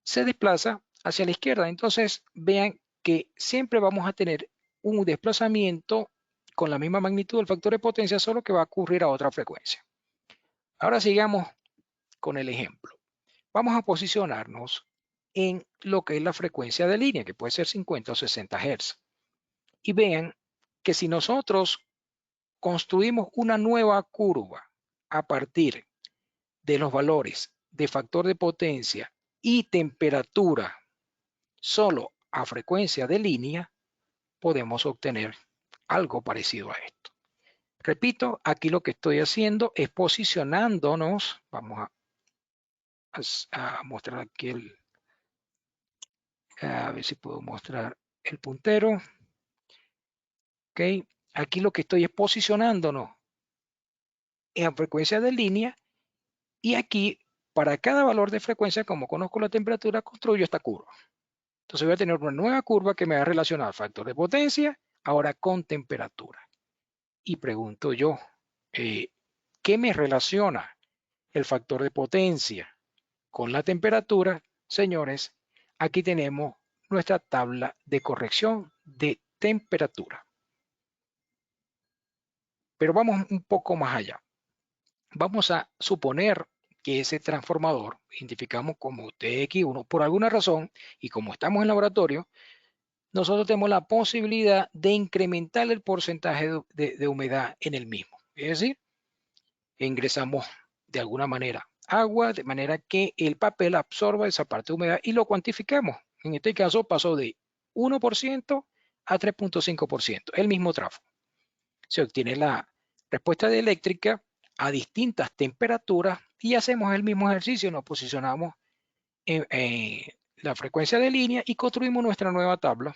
se desplaza hacia la izquierda. Entonces, vean que siempre vamos a tener un desplazamiento con la misma magnitud del factor de potencia, solo que va a ocurrir a otra frecuencia. Ahora sigamos con el ejemplo. Vamos a posicionarnos en lo que es la frecuencia de línea, que puede ser 50 o 60 Hz. Y vean que si nosotros construimos una nueva curva a partir de los valores de factor de potencia y temperatura solo a frecuencia de línea, podemos obtener algo parecido a esto. Repito, aquí lo que estoy haciendo es posicionándonos, vamos a mostrar aquí a ver si puedo mostrar el puntero. Ok, aquí lo que estoy es posicionándonos en frecuencia de línea y aquí para cada valor de frecuencia, como conozco la temperatura, construyo esta curva. Entonces voy a tener una nueva curva que me va a relacionar factor de potencia ahora con temperatura. Y pregunto yo, ¿qué me relaciona el factor de potencia con la temperatura? Señores, aquí tenemos nuestra tabla de corrección de temperatura. Pero vamos un poco más allá. Vamos a suponer que ese transformador, identificamos como TX1, por alguna razón, y como estamos en laboratorio, nosotros tenemos la posibilidad de incrementar el porcentaje de humedad en el mismo. Es decir, ingresamos de alguna manera agua, de manera que el papel absorba esa parte de humedad y lo cuantificamos. En este caso pasó de 1% a 3.5%, el mismo tráfico. Se obtiene la respuesta dieléctrica a distintas temperaturas y hacemos el mismo ejercicio, nos posicionamos en la frecuencia de línea y construimos nuestra nueva tabla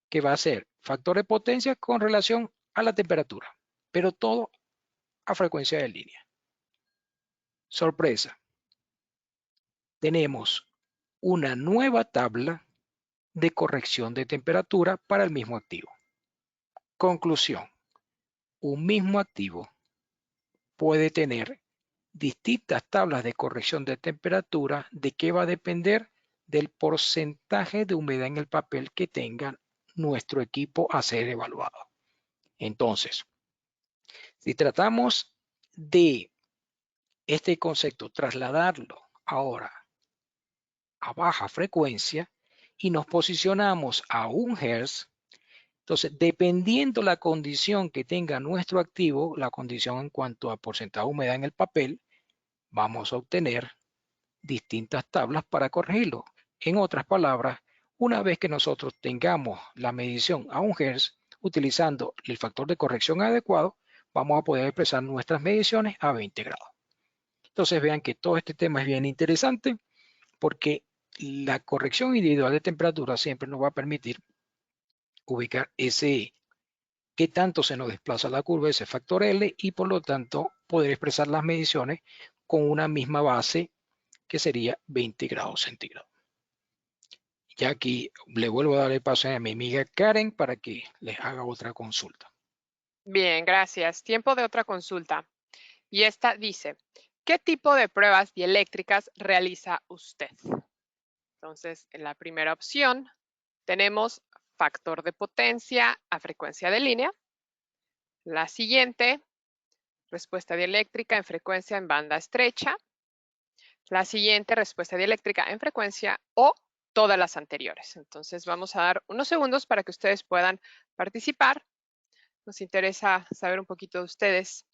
que va a ser factor de potencia con relación a la temperatura, pero todo a frecuencia de línea. Sorpresa, tenemos una nueva tabla de corrección de temperatura para el mismo activo. Conclusión, un mismo activo puede tener distintas tablas de corrección de temperatura. ¿De qué va a depender? Del porcentaje de humedad en el papel que tenga nuestro equipo a ser evaluado. Entonces, si tratamos de este concepto, trasladarlo ahora a baja frecuencia y nos posicionamos a 1 Hz, entonces, dependiendo la condición que tenga nuestro activo, la condición en cuanto a porcentaje de humedad en el papel, vamos a obtener distintas tablas para corregirlo. En otras palabras, una vez que nosotros tengamos la medición a 1 Hz, utilizando el factor de corrección adecuado, vamos a poder expresar nuestras mediciones a 20 grados. Entonces vean que todo este tema es bien interesante porque la corrección individual de temperatura siempre nos va a permitir ubicar ese qué tanto se nos desplaza la curva, ese factor L, y por lo tanto poder expresar las mediciones con una misma base que sería 20 grados centígrados. Ya aquí le vuelvo a dar el paso a mi amiga Karen para que les haga otra consulta. Bien, gracias. Tiempo de otra consulta. Y esta dice, ¿qué tipo de pruebas dieléctricas realiza usted? Entonces, en la primera opción tenemos factor de potencia a frecuencia de línea. La siguiente, respuesta dieléctrica en frecuencia en banda estrecha. La siguiente, respuesta dieléctrica en frecuencia o todas las anteriores. Entonces, vamos a dar unos segundos para que ustedes puedan participar. Nos interesa saber un poquito de ustedes.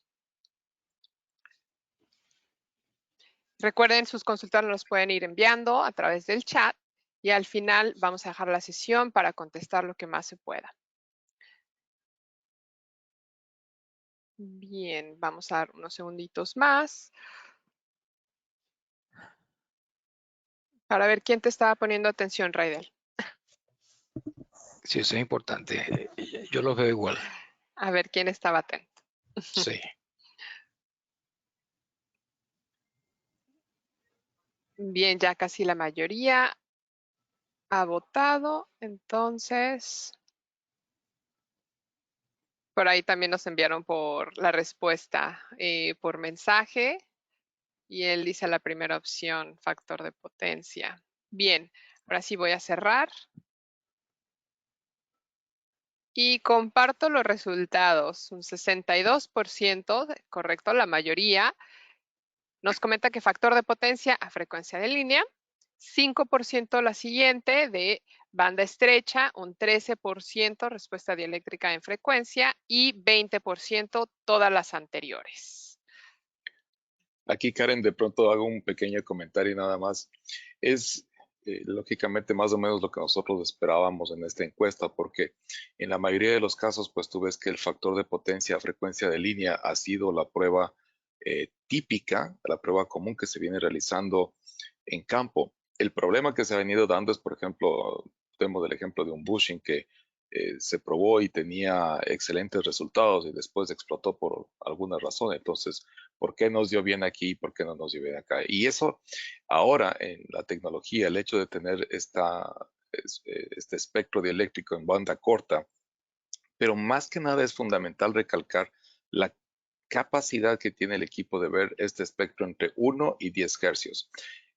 Recuerden, sus consultas los pueden ir enviando a través del chat y al final vamos a dejar la sesión para contestar lo que más se pueda. Bien, vamos a dar unos segunditos más para ver quién te estaba poniendo atención, Raidel. Sí, eso es importante. Yo lo veo igual. A ver quién estaba atento. Sí. Bien, ya casi la mayoría ha votado, entonces por ahí también nos enviaron por la respuesta por mensaje y él dice la primera opción, factor de potencia. Bien, ahora sí voy a cerrar y comparto los resultados. Un 62%, correcto, la mayoría, nos comenta que factor de potencia a frecuencia de línea. 5% la siguiente de banda estrecha, un 13% respuesta dieléctrica en frecuencia y 20% todas las anteriores. Aquí, Karen, de pronto hago un pequeño comentario nada más. Es lógicamente más o menos lo que nosotros esperábamos en esta encuesta, porque en la mayoría de los casos, pues tú ves que el factor de potencia a frecuencia de línea ha sido la prueba típica, la prueba común que se viene realizando en campo. El problema que se ha venido dando es, por ejemplo, tenemos el ejemplo de un bushing que se probó y tenía excelentes resultados y después explotó por alguna razón. Entonces, ¿por qué nos dio bien aquí? ¿Por qué no nos dio bien acá? Y eso ahora en la tecnología, el hecho de tener este espectro dieléctrico en banda corta, pero más que nada es fundamental recalcar la capacidad que tiene el equipo de ver este espectro entre 1 y 10 hercios.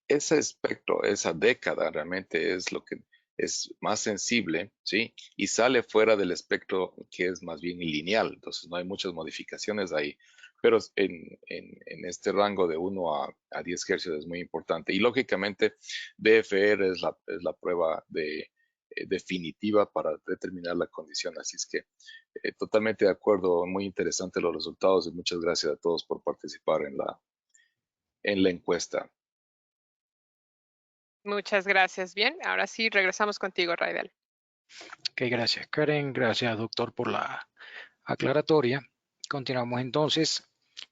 Ese espectro, esa década realmente es lo que es más sensible, ¿sí? Y sale fuera del espectro que es más bien lineal, entonces no hay muchas modificaciones ahí, pero en este rango de 1 a 10 hercios es muy importante. Y lógicamente DFR es la prueba definitiva para determinar la condición, así es que totalmente de acuerdo, muy interesante los resultados y muchas gracias a todos por participar en la encuesta. Muchas gracias. Bien, ahora sí regresamos contigo, Raidel. Ok, gracias Karen, gracias doctor por la aclaratoria. Continuamos entonces.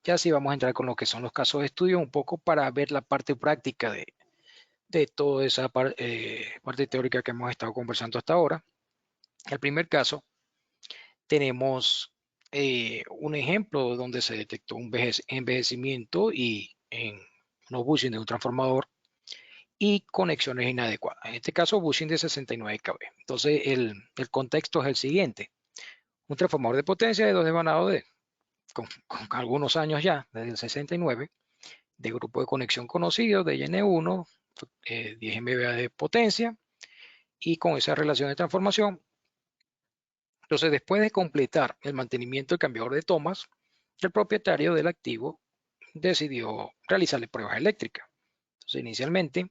Ya sí vamos a entrar con lo que son los casos de estudio, un poco para ver la parte práctica de toda esa parte teórica que hemos estado conversando hasta ahora. El primer caso, tenemos un ejemplo donde se detectó un envejecimiento y en unos bushing de un transformador y conexiones inadecuadas. En este caso, bushing de 69 kV. Entonces, el contexto es el siguiente. Un transformador de potencia de 2 devanados con algunos años ya, desde el 69, de grupo de conexión conocido, de N1, 10 MVA de potencia, y con esa relación de transformación. Entonces, después de completar el mantenimiento del cambiador de tomas, el propietario del activo decidió realizarle pruebas eléctricas. Entonces, inicialmente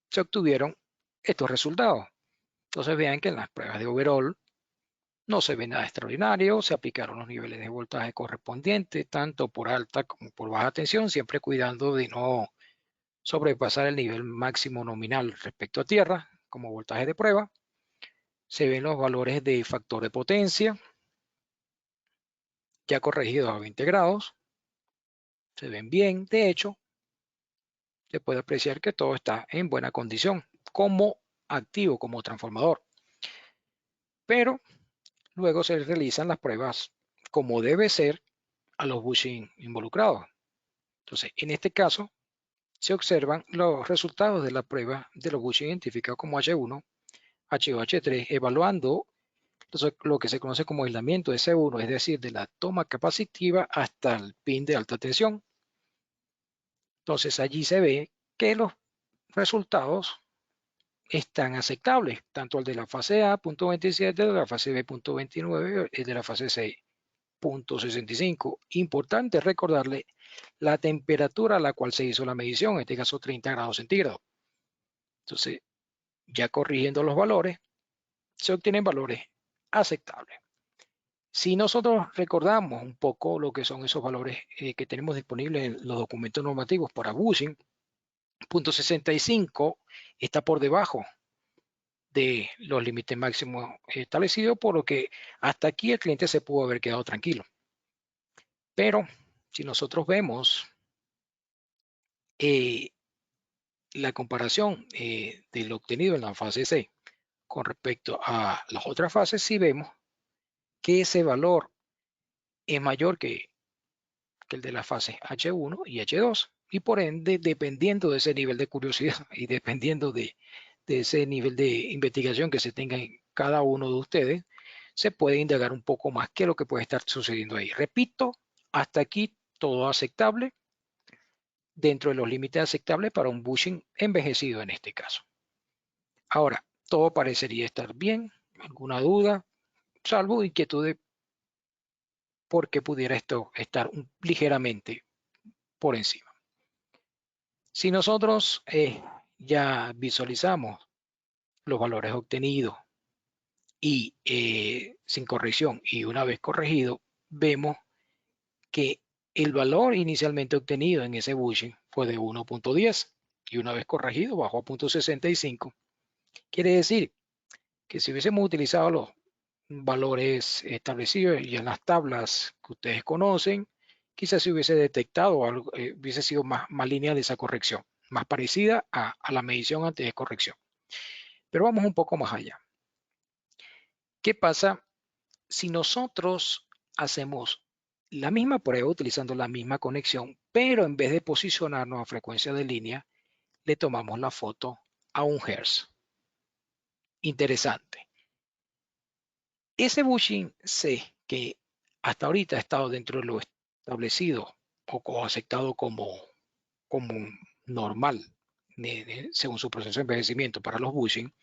se obtuvieron estos resultados. Entonces, vean que en las pruebas de overall no se ve nada extraordinario, se aplicaron los niveles de voltaje correspondientes, tanto por alta como por baja tensión, siempre cuidando de no sobrepasar el nivel máximo nominal respecto a tierra, como voltaje de prueba. Se ven los valores de factor de potencia, ya corregidos a 20 grados. Se ven bien, de hecho, se puede apreciar que todo está en buena condición como activo, como transformador. Pero luego se realizan las pruebas como debe ser a los bushing involucrados. Entonces, en este caso, se observan los resultados de la prueba de los bushing identificados como H1, H2, H3, evaluando lo que se conoce como aislamiento de C1, es decir, de la toma capacitiva hasta el pin de alta tensión. Entonces, allí se ve que los resultados están aceptables, tanto el de la fase A, punto 27, de la fase B, punto 29, y de la fase C, punto 65. Importante recordarle la temperatura a la cual se hizo la medición, en este caso 30 grados centígrados. Entonces, ya corrigiendo los valores, se obtienen valores aceptables. Si nosotros recordamos un poco lo que son esos valores que tenemos disponibles en los documentos normativos para bushing, punto 65 está por debajo de los límites máximos establecidos, por lo que hasta aquí el cliente se pudo haber quedado tranquilo. Pero si nosotros vemos la comparación de lo obtenido en la fase C con respecto a las otras fases, sí vemos que ese valor es mayor que el de las fases H1 y H2. Y por ende, dependiendo de ese nivel de curiosidad y dependiendo de ese nivel de investigación que se tenga en cada uno de ustedes, se puede indagar un poco más qué es lo que puede estar sucediendo ahí. Repito, hasta aquí todo aceptable, dentro de los límites aceptables para un bushing envejecido en este caso. Ahora, todo parecería estar bien, alguna duda, salvo inquietudes porque pudiera esto estar ligeramente por encima. Si nosotros ya visualizamos los valores obtenidos y sin corrección, y una vez corregido, vemos que el valor inicialmente obtenido en ese bushing fue de 1.10 y una vez corregido bajó a 0.65. Quiere decir que si hubiésemos utilizado los valores establecidos y en las tablas que ustedes conocen, quizás se hubiese detectado algo, hubiese sido más lineal esa corrección, más parecida a la medición antes de corrección. Pero vamos un poco más allá. ¿Qué pasa si nosotros hacemos la misma prueba utilizando la misma conexión, pero en vez de posicionarnos a frecuencia de línea, le tomamos la foto a 1 Hz? Interesante. Ese bushing C, que hasta ahorita ha estado dentro de lo establecido o aceptado como normal, según su proceso de envejecimiento para los bushing,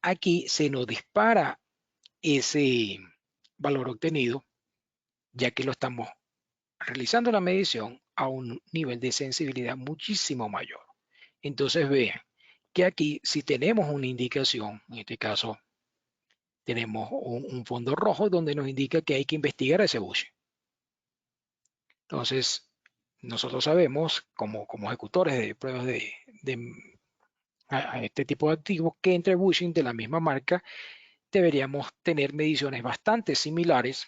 aquí se nos dispara ese valor obtenido, ya que lo estamos realizando la medición a un nivel de sensibilidad muchísimo mayor. Entonces vean que aquí si tenemos una indicación, en este caso tenemos un fondo rojo donde nos indica que hay que investigar ese bushing. Entonces, nosotros sabemos como ejecutores de pruebas a este tipo de activos que entre bushing de la misma marca deberíamos tener mediciones bastante similares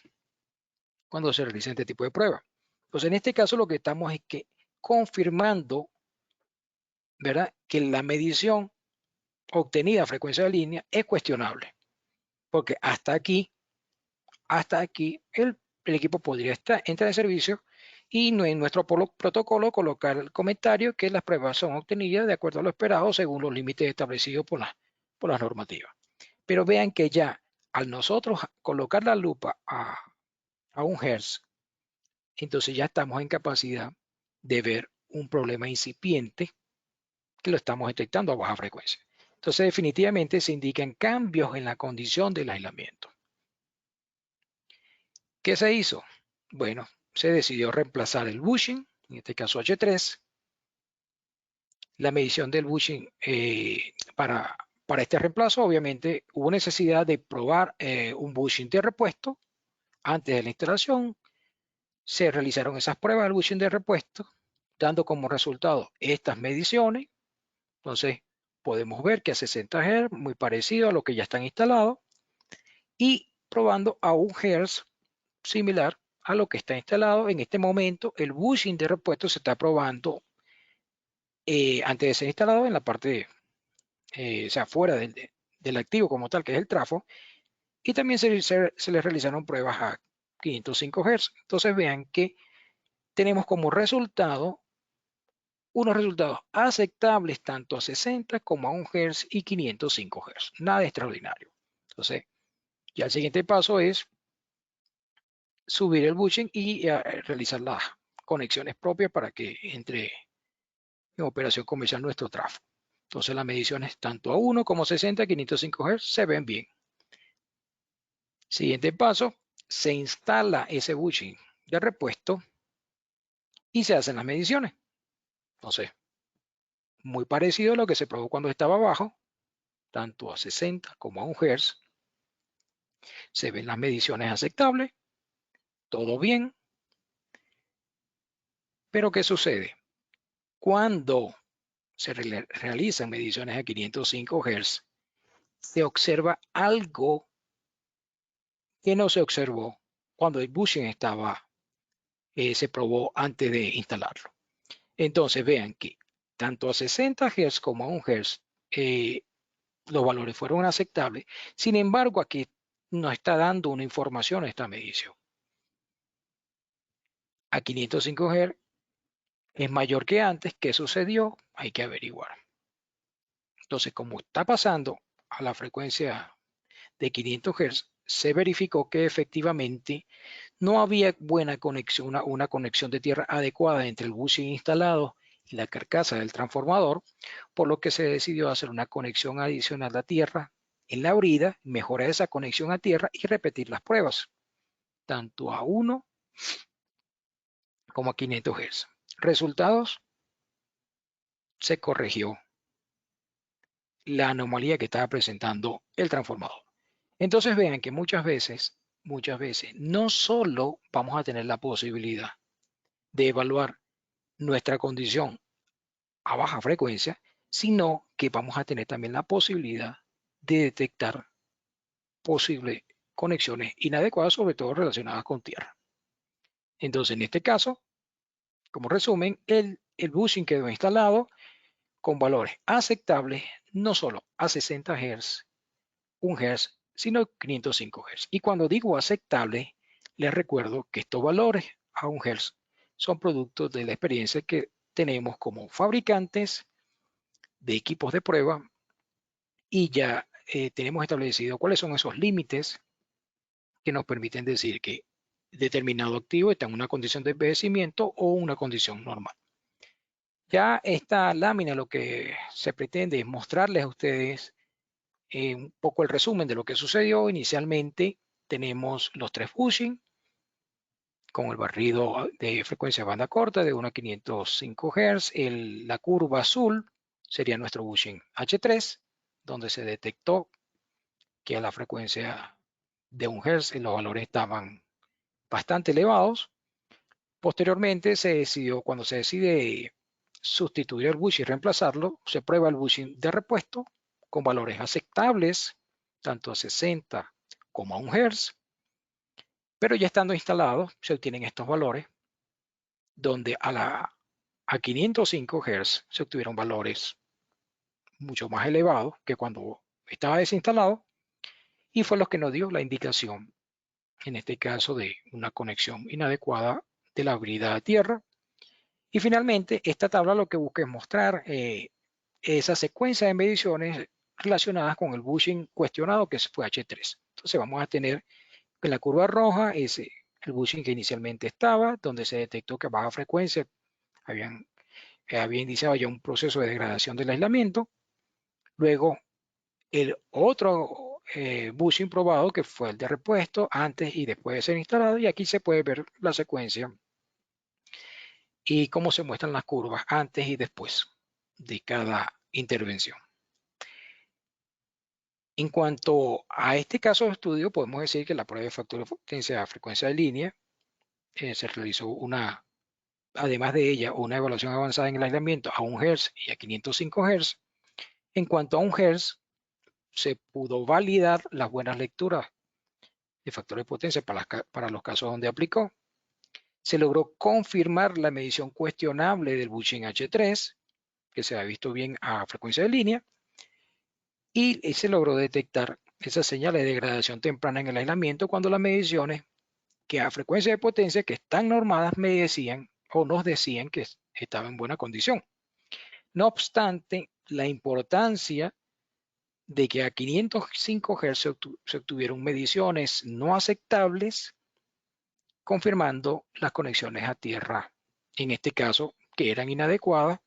cuando se realiza este tipo de prueba. Entonces, en este caso lo que estamos es que confirmando, ¿verdad?, que la medición obtenida a frecuencia de línea es cuestionable, porque hasta aquí el equipo podría entrar en servicio y no en nuestro protocolo colocar el comentario que las pruebas son obtenidas de acuerdo a lo esperado según los límites establecidos por las normativas. Pero vean que ya al nosotros colocar la lupa a 1 Hz, entonces ya estamos en capacidad de ver un problema incipiente que lo estamos detectando a baja frecuencia. Entonces definitivamente se indican cambios en la condición del aislamiento. ¿Qué se hizo? Bueno, se decidió reemplazar el bushing, en este caso H3. La medición del bushing para este reemplazo, obviamente, hubo necesidad de probar un bushing de repuesto antes de la instalación. Se realizaron esas pruebas del bushing de repuesto, dando como resultado estas mediciones. Entonces, podemos ver que a 60 Hz, muy parecido a lo que ya están instalados, y probando a 1 Hz, similar a lo que está instalado. En este momento, el bushing de repuesto se está probando antes de ser instalado en la parte, o sea, fuera del activo como tal, que es el trafo, y también se les realizaron pruebas a 505 Hz. Entonces vean que tenemos como resultado unos resultados aceptables tanto a 60 como a 1 Hz y 505 Hz. Nada extraordinario. Entonces, ya el siguiente paso es subir el bushing y realizar las conexiones propias para que entre en operación comercial nuestro tráfico. Entonces las mediciones tanto a 1 como 60 y 505 Hz se ven bien. Siguiente paso, se instala ese bushing de repuesto y se hacen las mediciones. Entonces, muy parecido a lo que se probó cuando estaba abajo, tanto a 60 como a 1 Hz. Se ven las mediciones aceptables, todo bien. Pero ¿qué sucede? Cuando se realizan mediciones a 505 Hz, se observa algo que no se observó cuando el bushing se probó antes de instalarlo. Entonces vean que tanto a 60 Hz como a 1 Hz los valores fueron aceptables. Sin embargo, aquí nos está dando una información esta medición. A 505 Hz es mayor que antes. ¿Qué sucedió? Hay que averiguar. Entonces, como está pasando a la frecuencia de 500 Hz, se verificó que efectivamente no había buena conexión, una conexión de tierra adecuada entre el bushing instalado y la carcasa del transformador, por lo que se decidió hacer una conexión adicional a tierra en la brida, mejorar esa conexión a tierra y repetir las pruebas, tanto a 1 como a 500 Hz. Resultados, se corrigió la anomalía que estaba presentando el transformador. Entonces vean que muchas veces, no solo vamos a tener la posibilidad de evaluar nuestra condición a baja frecuencia, sino que vamos a tener también la posibilidad de detectar posibles conexiones inadecuadas, sobre todo relacionadas con tierra. Entonces, en este caso, como resumen, el bushing quedó instalado con valores aceptables, no solo a 60 Hz, 1 Hz, sino 505 Hz. Y cuando digo aceptable, les recuerdo que estos valores a 1 Hz son productos de la experiencia que tenemos como fabricantes de equipos de prueba y ya tenemos establecido cuáles son esos límites que nos permiten decir que determinado activo está en una condición de envejecimiento o una condición normal. Ya esta lámina lo que se pretende es mostrarles a ustedes un poco el resumen de lo que sucedió. Inicialmente tenemos los 3 bushing con el barrido de frecuencia banda corta de 1 a 505 Hz. La curva azul sería nuestro bushing H3, donde se detectó que a la frecuencia de 1 Hz los valores estaban bastante elevados. Posteriormente cuando se decide sustituir el bushing y reemplazarlo, se prueba el bushing de repuesto con valores aceptables, tanto a 60 como a 1 Hz, pero ya estando instalados se obtienen estos valores, donde a 505 Hz se obtuvieron valores mucho más elevados que cuando estaba desinstalado, y fue lo que nos dio la indicación, en este caso, de una conexión inadecuada de la brida a tierra. Y finalmente, esta tabla lo que busca es mostrar esa secuencia de mediciones relacionadas con el bushing cuestionado, que fue H3. Entonces vamos a tener en la curva roja el bushing que inicialmente estaba, donde se detectó que a baja frecuencia había iniciado ya un proceso de degradación del aislamiento. Luego el otro bushing probado, que fue el de repuesto antes y después de ser instalado, y aquí se puede ver la secuencia y cómo se muestran las curvas antes y después de cada intervención. En cuanto a este caso de estudio, podemos decir que la prueba de factor de potencia a frecuencia de línea se realizó además de ella, una evaluación avanzada en el aislamiento a 1 Hz y a 505 Hz. En cuanto a 1 Hz, se pudo validar las buenas lecturas de factor de potencia para los casos donde aplicó. Se logró confirmar la medición cuestionable del bushing H3, que se ha visto bien a frecuencia de línea, y se logró detectar esas señales de degradación temprana en el aislamiento cuando las mediciones que a frecuencia de potencia que están normadas me decían o nos decían que estaba en buena condición. No obstante, la importancia de que a 505 Hz se obtuvieron mediciones no aceptables, confirmando las conexiones a tierra, en este caso, que eran inadecuadas.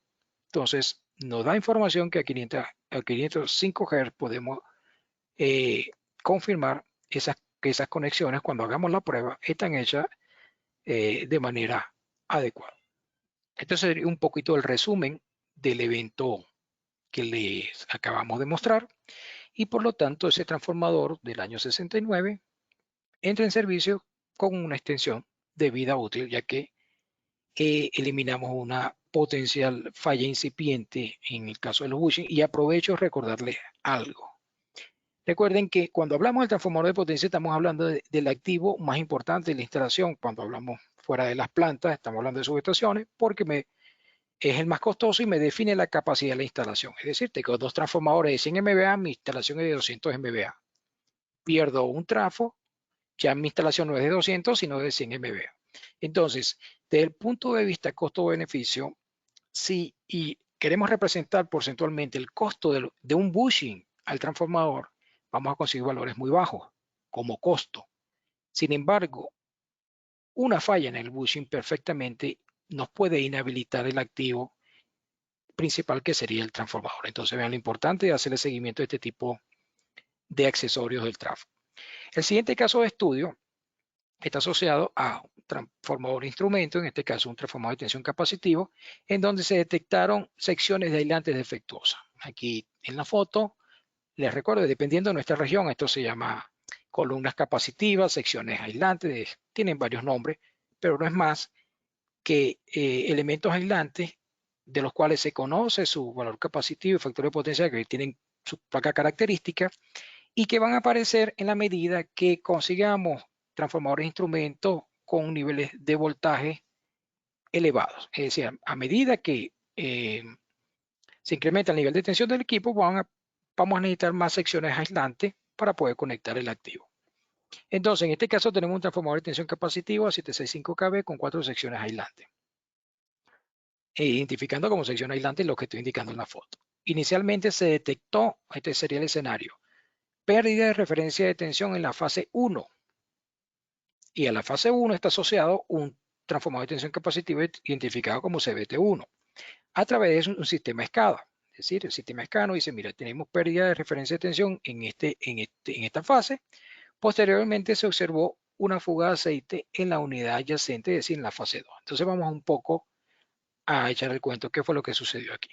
Entonces, nos da información que a 505 Hz podemos confirmar que esas conexiones, cuando hagamos la prueba, están hechas de manera adecuada. Esto sería un poquito el resumen del evento que les acabamos de mostrar, y por lo tanto ese transformador del año 69 entra en servicio con una extensión de vida útil, ya que eliminamos una potencial falla incipiente en el caso de los bushing. Y aprovecho recordarles algo. Recuerden que cuando hablamos del transformador de potencia estamos hablando del activo más importante de la instalación. Cuando hablamos fuera de las plantas estamos hablando de subestaciones, porque es el más costoso y me define la capacidad de la instalación. Es decir, tengo dos transformadores de 100 MVA, mi instalación es de 200 MVA. Pierdo un trafo, ya mi instalación no es de 200, sino de 100 MVA. Entonces, desde el punto de vista costo-beneficio, si queremos representar porcentualmente el costo de un bushing al transformador, vamos a conseguir valores muy bajos como costo. Sin embargo, una falla en el bushing perfectamente nos puede inhabilitar el activo principal, que sería el transformador. Entonces vean lo importante de hacerle seguimiento a este tipo de accesorios del trafo. El siguiente caso de estudio está asociado a un transformador de instrumento, en este caso un transformador de tensión capacitivo, en donde se detectaron secciones de aislantes defectuosas. Aquí en la foto, les recuerdo, dependiendo de nuestra región, esto se llama columnas capacitivas, secciones aislantes, tienen varios nombres, pero no es más que elementos aislantes de los cuales se conoce su valor capacitivo y factor de potencia, que tienen su placa característica, y que van a aparecer en la medida que consigamos transformadores de instrumentos con niveles de voltaje elevados. Es decir, a medida que se incrementa el nivel de tensión del equipo, vamos a necesitar más secciones aislantes para poder conectar el activo. Entonces, en este caso tenemos un transformador de tensión capacitivo a 765 kV con 4 secciones aislantes, identificando como sección aislante lo que estoy indicando en la foto. Inicialmente se detectó, este sería el escenario, pérdida de referencia de tensión en la fase 1. Y a la fase 1 está asociado un transformador de tensión capacitiva identificado como CBT1 a través de un sistema SCADA. Es decir, el sistema SCADA nos dice, mira, tenemos pérdida de referencia de tensión en esta fase. Posteriormente se observó una fuga de aceite en la unidad adyacente, es decir, en la fase 2. Entonces vamos un poco a echar el cuento qué fue lo que sucedió aquí.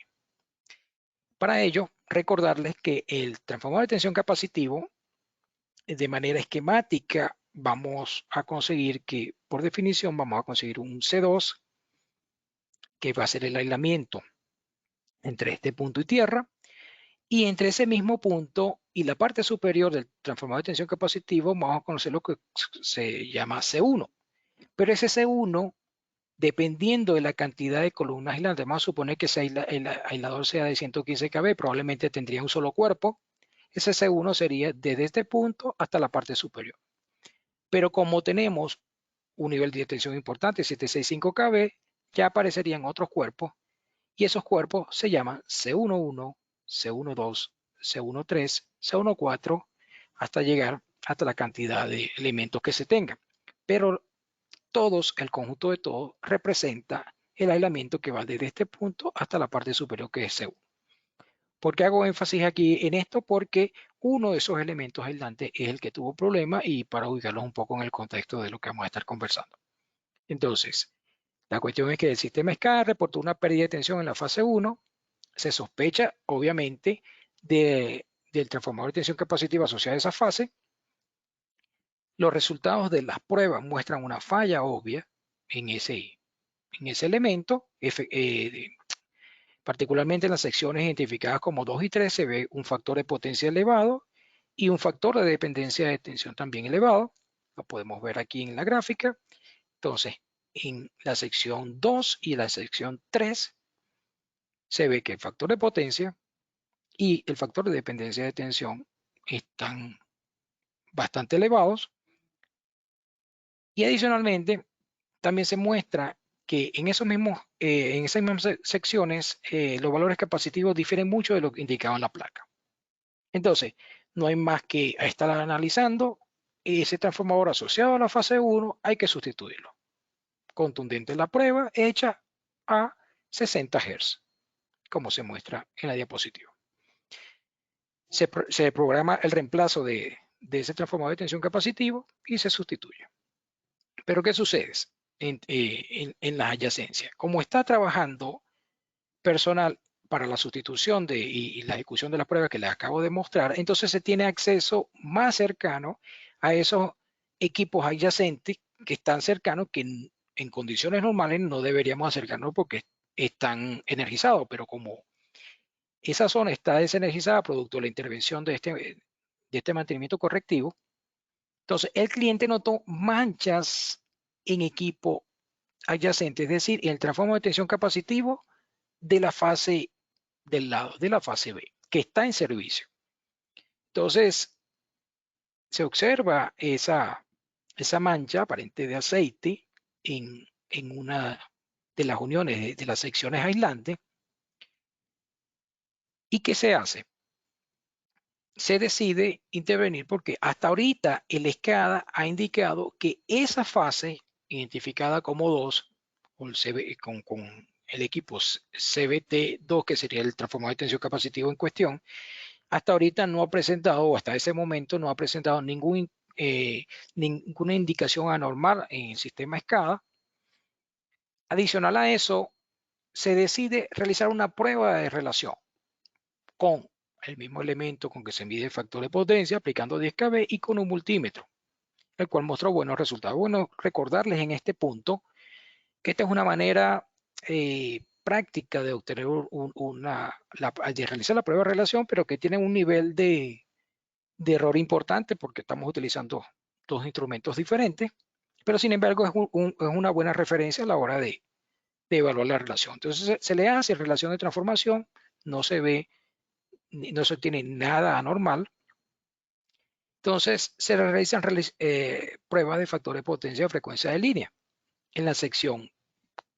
Para ello, recordarles que el transformador de tensión capacitivo, de manera esquemática, vamos a conseguir que, por definición, vamos a conseguir un C2, que va a ser el aislamiento entre este punto y tierra, y entre ese mismo punto y la parte superior del transformador de tensión capacitivo vamos a conocer lo que se llama C1. Pero ese C1, dependiendo de la cantidad de columnas aislantes, vamos a suponer que el aislador sea de 115 kV, probablemente tendría un solo cuerpo. Ese C1 sería desde este punto hasta la parte superior. Pero como tenemos un nivel de tensión importante, 765 kV, ya aparecerían otros cuerpos, y esos cuerpos se llaman C11, C12, C13, C14, hasta llegar hasta la cantidad de elementos que se tengan. Pero todos, el conjunto de todos, representa el aislamiento que va desde este punto hasta la parte superior, que es C1. ¿Por qué hago énfasis aquí en esto? Porque uno de esos elementos aislantes es el que tuvo problemas, y para ubicarlos un poco en el contexto de lo que vamos a estar conversando. Entonces, la cuestión es que el sistema SCADA reportó una pérdida de tensión en la fase 1. Se sospecha, obviamente, del transformador de tensión capacitiva asociado a esa fase. Los resultados de las pruebas muestran una falla obvia en ese elemento. Particularmente en las secciones identificadas como 2 y 3 se ve un factor de potencia elevado y un factor de dependencia de tensión también elevado. Lo podemos ver aquí en la gráfica. Entonces, en la sección 2 y la sección 3 se ve que el factor de potencia y el factor de dependencia de tensión están bastante elevados. Y adicionalmente, también se muestra que en esas mismas secciones los valores capacitivos difieren mucho de lo que indicaba en la placa. Entonces, no hay más que estar analizando ese transformador asociado a la fase 1, hay que sustituirlo. Contundente la prueba hecha a 60 Hz, como se muestra en la diapositiva. Se programa el reemplazo de ese transformador de tensión capacitivo y se sustituye. Pero ¿qué sucede en las adyacencias? Como está trabajando personal para la sustitución y la ejecución de las pruebas que les acabo de mostrar, entonces se tiene acceso más cercano a esos equipos adyacentes que están cercanos, que en condiciones normales no deberíamos acercarnos porque están energizados, pero como esa zona está desenergizada producto de la intervención de este mantenimiento correctivo, entonces el cliente notó manchas en equipo adyacente, es decir, en el transformador de tensión capacitivo de la fase del lado, de la fase B, que está en servicio. Entonces, se observa esa mancha aparente de aceite en una de las uniones de las secciones aislantes. ¿Y qué se hace? Se decide intervenir porque hasta ahorita el SCADA ha indicado que esa fase, identificada como 2, con el equipo CBT2, que sería el transformador de tensión capacitivo en cuestión, hasta ahorita no ha presentado, o hasta ese momento no ha presentado ninguna indicación anormal en el sistema SCADA. Adicional a eso, se decide realizar una prueba de relación con el mismo elemento con que se mide el factor de potencia, aplicando 10 kV y con un multímetro, el cual mostró buenos resultados. Bueno, recordarles en este punto que esta es una manera práctica de obtener de realizar la prueba de relación, pero que tiene un nivel de error importante porque estamos utilizando dos instrumentos diferentes, pero sin embargo es una buena referencia a la hora de evaluar la relación. Entonces se le hace relación de transformación, no se ve, no se tiene nada anormal. Entonces se realizan pruebas de factor de potencia de frecuencia de línea en la sección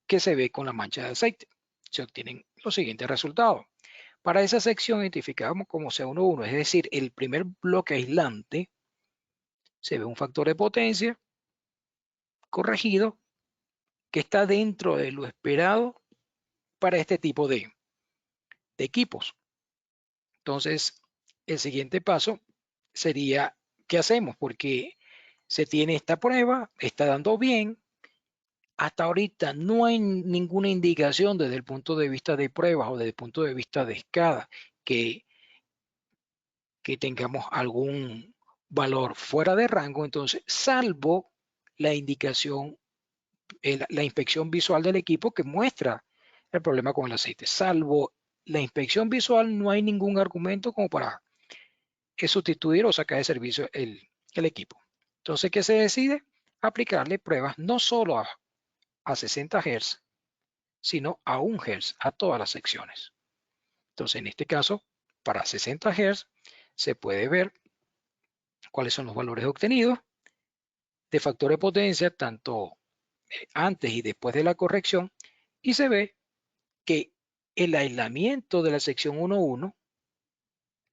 que se ve con la mancha de aceite. Se obtienen los siguientes resultados. Para esa sección identificamos como C11, es decir, el primer bloque aislante, se ve un factor de potencia corregido que está dentro de lo esperado para este tipo de equipos. Entonces, el siguiente paso sería, ¿qué hacemos? Porque se tiene esta prueba, está dando bien. Hasta ahorita no hay ninguna indicación desde el punto de vista de pruebas o desde el punto de vista de SCADA que tengamos algún valor fuera de rango. Entonces, salvo la indicación, la inspección visual del equipo que muestra el problema con el aceite. Salvo la inspección visual, no hay ningún argumento como para sustituir o sacar de servicio el equipo. Entonces, ¿qué se decide? Aplicarle pruebas no solo a 60 Hz, sino a 1 Hz a todas las secciones. Entonces, en este caso, para 60 Hz, se puede ver cuáles son los valores obtenidos de factor de potencia, tanto antes y después de la corrección, y se ve que el aislamiento de la sección 1.1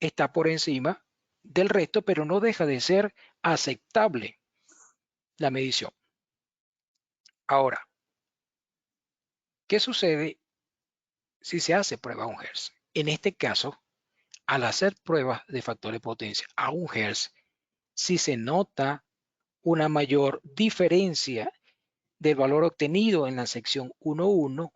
está por encima del resto, pero no deja de ser aceptable la medición. Ahora, ¿qué sucede si se hace prueba a 1 Hz? En este caso, al hacer pruebas de factor de potencia a 1 Hz, si se nota una mayor diferencia del valor obtenido en la sección 1.1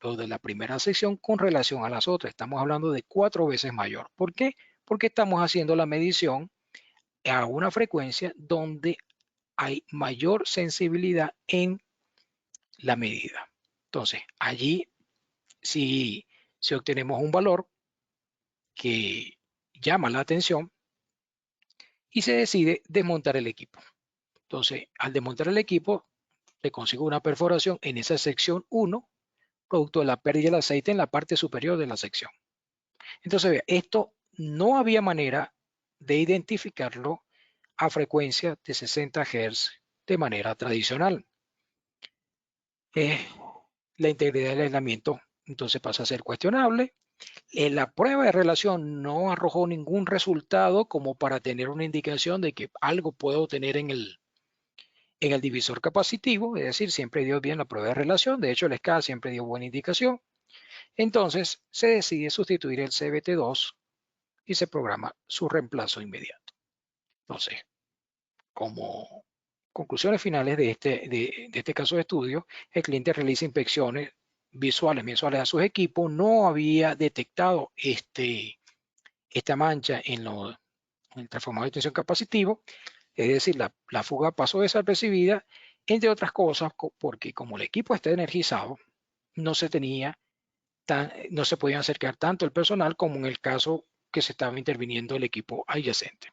o de la primera sección con relación a las otras. Estamos hablando de 4 veces mayor. ¿Por qué? Porque estamos haciendo la medición a una frecuencia donde hay mayor sensibilidad en la medida. Entonces, allí si obtenemos un valor que llama la atención y se decide desmontar el equipo. Entonces, al desmontar el equipo, se consigue una perforación en esa sección 1, producto de la pérdida del aceite en la parte superior de la sección. Entonces, vea, esto no había manera de identificarlo a frecuencia de 60 Hz de manera tradicional. La integridad del aislamiento entonces pasa a ser cuestionable. La prueba de relación no arrojó ningún resultado como para tener una indicación de que algo puedo tener en el divisor capacitivo, es decir, siempre dio bien la prueba de relación. De hecho, el SCA siempre dio buena indicación. Entonces, se decide sustituir el CBT2 y se programa su reemplazo inmediato. Entonces, como conclusiones finales de este caso de estudio, el cliente realiza inspecciones visuales, mensuales a sus equipos, no había detectado esta mancha en el transformador de tensión capacitivo, es decir, la fuga pasó desapercibida, entre otras cosas, porque como el equipo está energizado, no se podían acercar tanto el personal como en el caso que se estaba interviniendo el equipo adyacente.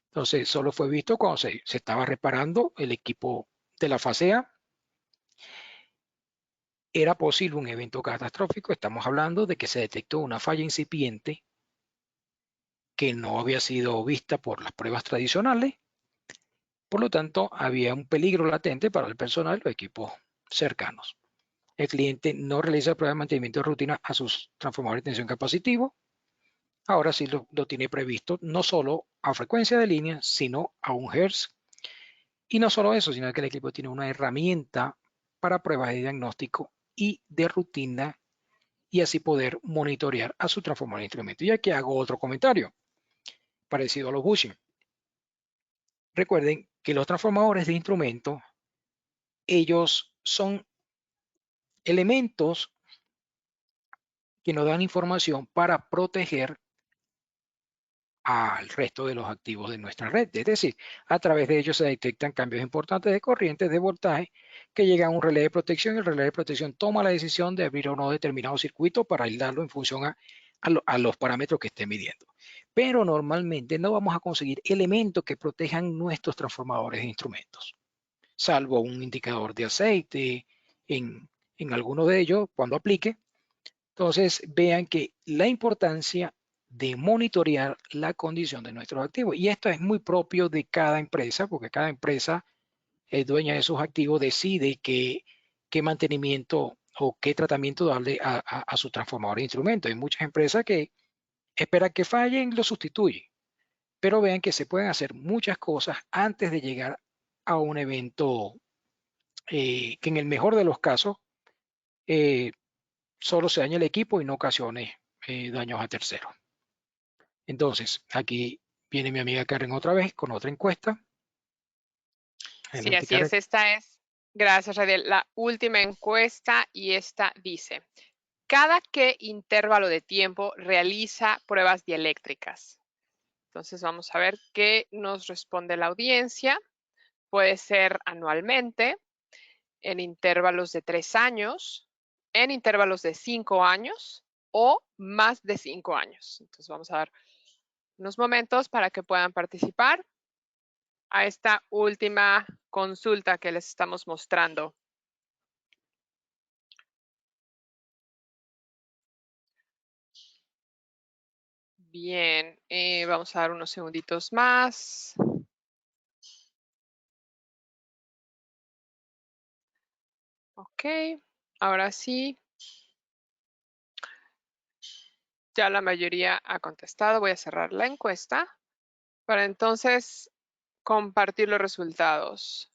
Entonces, solo fue visto cuando se estaba reparando el equipo de la fase A. Era posible un evento catastrófico. Estamos hablando de que se detectó una falla incipiente que no había sido vista por las pruebas tradicionales. Por lo tanto, había un peligro latente para el personal y los equipos cercanos. El cliente no realiza pruebas de mantenimiento de rutina a sus transformadores de tensión capacitivo. Ahora sí lo tiene previsto no solo a frecuencia de línea, sino a 1 Hz. Y no solo eso, sino que el equipo tiene una herramienta para pruebas de diagnóstico y de rutina y así poder monitorear a su transformador de instrumento. Y aquí hago otro comentario parecido a los bushing. Recuerden que los transformadores de instrumento, ellos son elementos que nos dan información para proteger al resto de los activos de nuestra red. Es decir, a través de ellos se detectan cambios importantes de corriente, de voltaje, que llegan a un relé de protección y el relé de protección toma la decisión de abrir o no determinado circuito para aislarlo en función a los parámetros que esté midiendo. Pero normalmente no vamos a conseguir elementos que protejan nuestros transformadores de instrumentos, salvo un indicador de aceite en alguno de ellos cuando aplique. Entonces, vean que la importancia de monitorear la condición de nuestros activos. Y esto es muy propio de cada empresa, porque cada empresa dueña de sus activos decide qué mantenimiento o qué tratamiento darle a su transformador de instrumentos. Hay muchas empresas que esperan que fallen y lo sustituyen. Pero vean que se pueden hacer muchas cosas antes de llegar a un evento que en el mejor de los casos solo se daña el equipo y no ocasione daños a terceros. Entonces, aquí viene mi amiga Karen otra vez con otra encuesta. Sí, Adelante, así Karen. es. Esta es, gracias, Radiel, la última encuesta y esta dice, ¿cada qué intervalo de tiempo realiza pruebas dieléctricas? Entonces vamos a ver qué nos responde la audiencia. Puede ser anualmente, en intervalos de 3 años, en intervalos de 5 años o más de 5 años. Entonces vamos a dar unos momentos para que puedan participar a esta última consulta que les estamos mostrando. Bien, vamos a dar unos segunditos más. Ok, ahora sí. Ya la mayoría ha contestado. Voy a cerrar la encuesta para entonces compartir los resultados.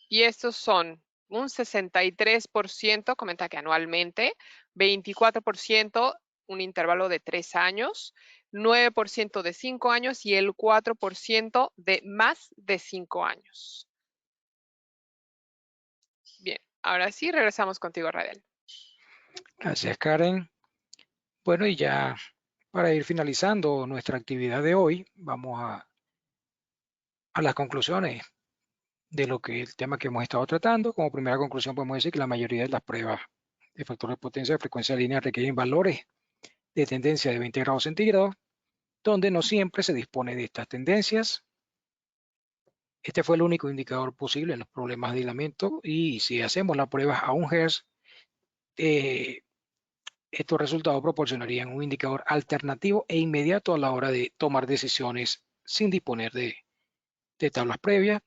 Y estos son un 63% comenta que anualmente, 24% un intervalo de 3 años, 9% de 5 años y el 4% de más de 5 años. Bien, ahora sí regresamos contigo, Radel. Gracias, Karen. Bueno, y ya para ir finalizando nuestra actividad de hoy, vamos a las conclusiones de lo que el tema que hemos estado tratando. Como primera conclusión podemos decir que la mayoría de las pruebas de factor de potencia de frecuencia de línea requieren valores de tendencia de 20 grados centígrados, donde no siempre se dispone de estas tendencias. Este fue el único indicador posible en los problemas de aislamiento y si hacemos la prueba a 1 Hz, estos resultados proporcionarían un indicador alternativo e inmediato a la hora de tomar decisiones sin disponer de de tablas previas.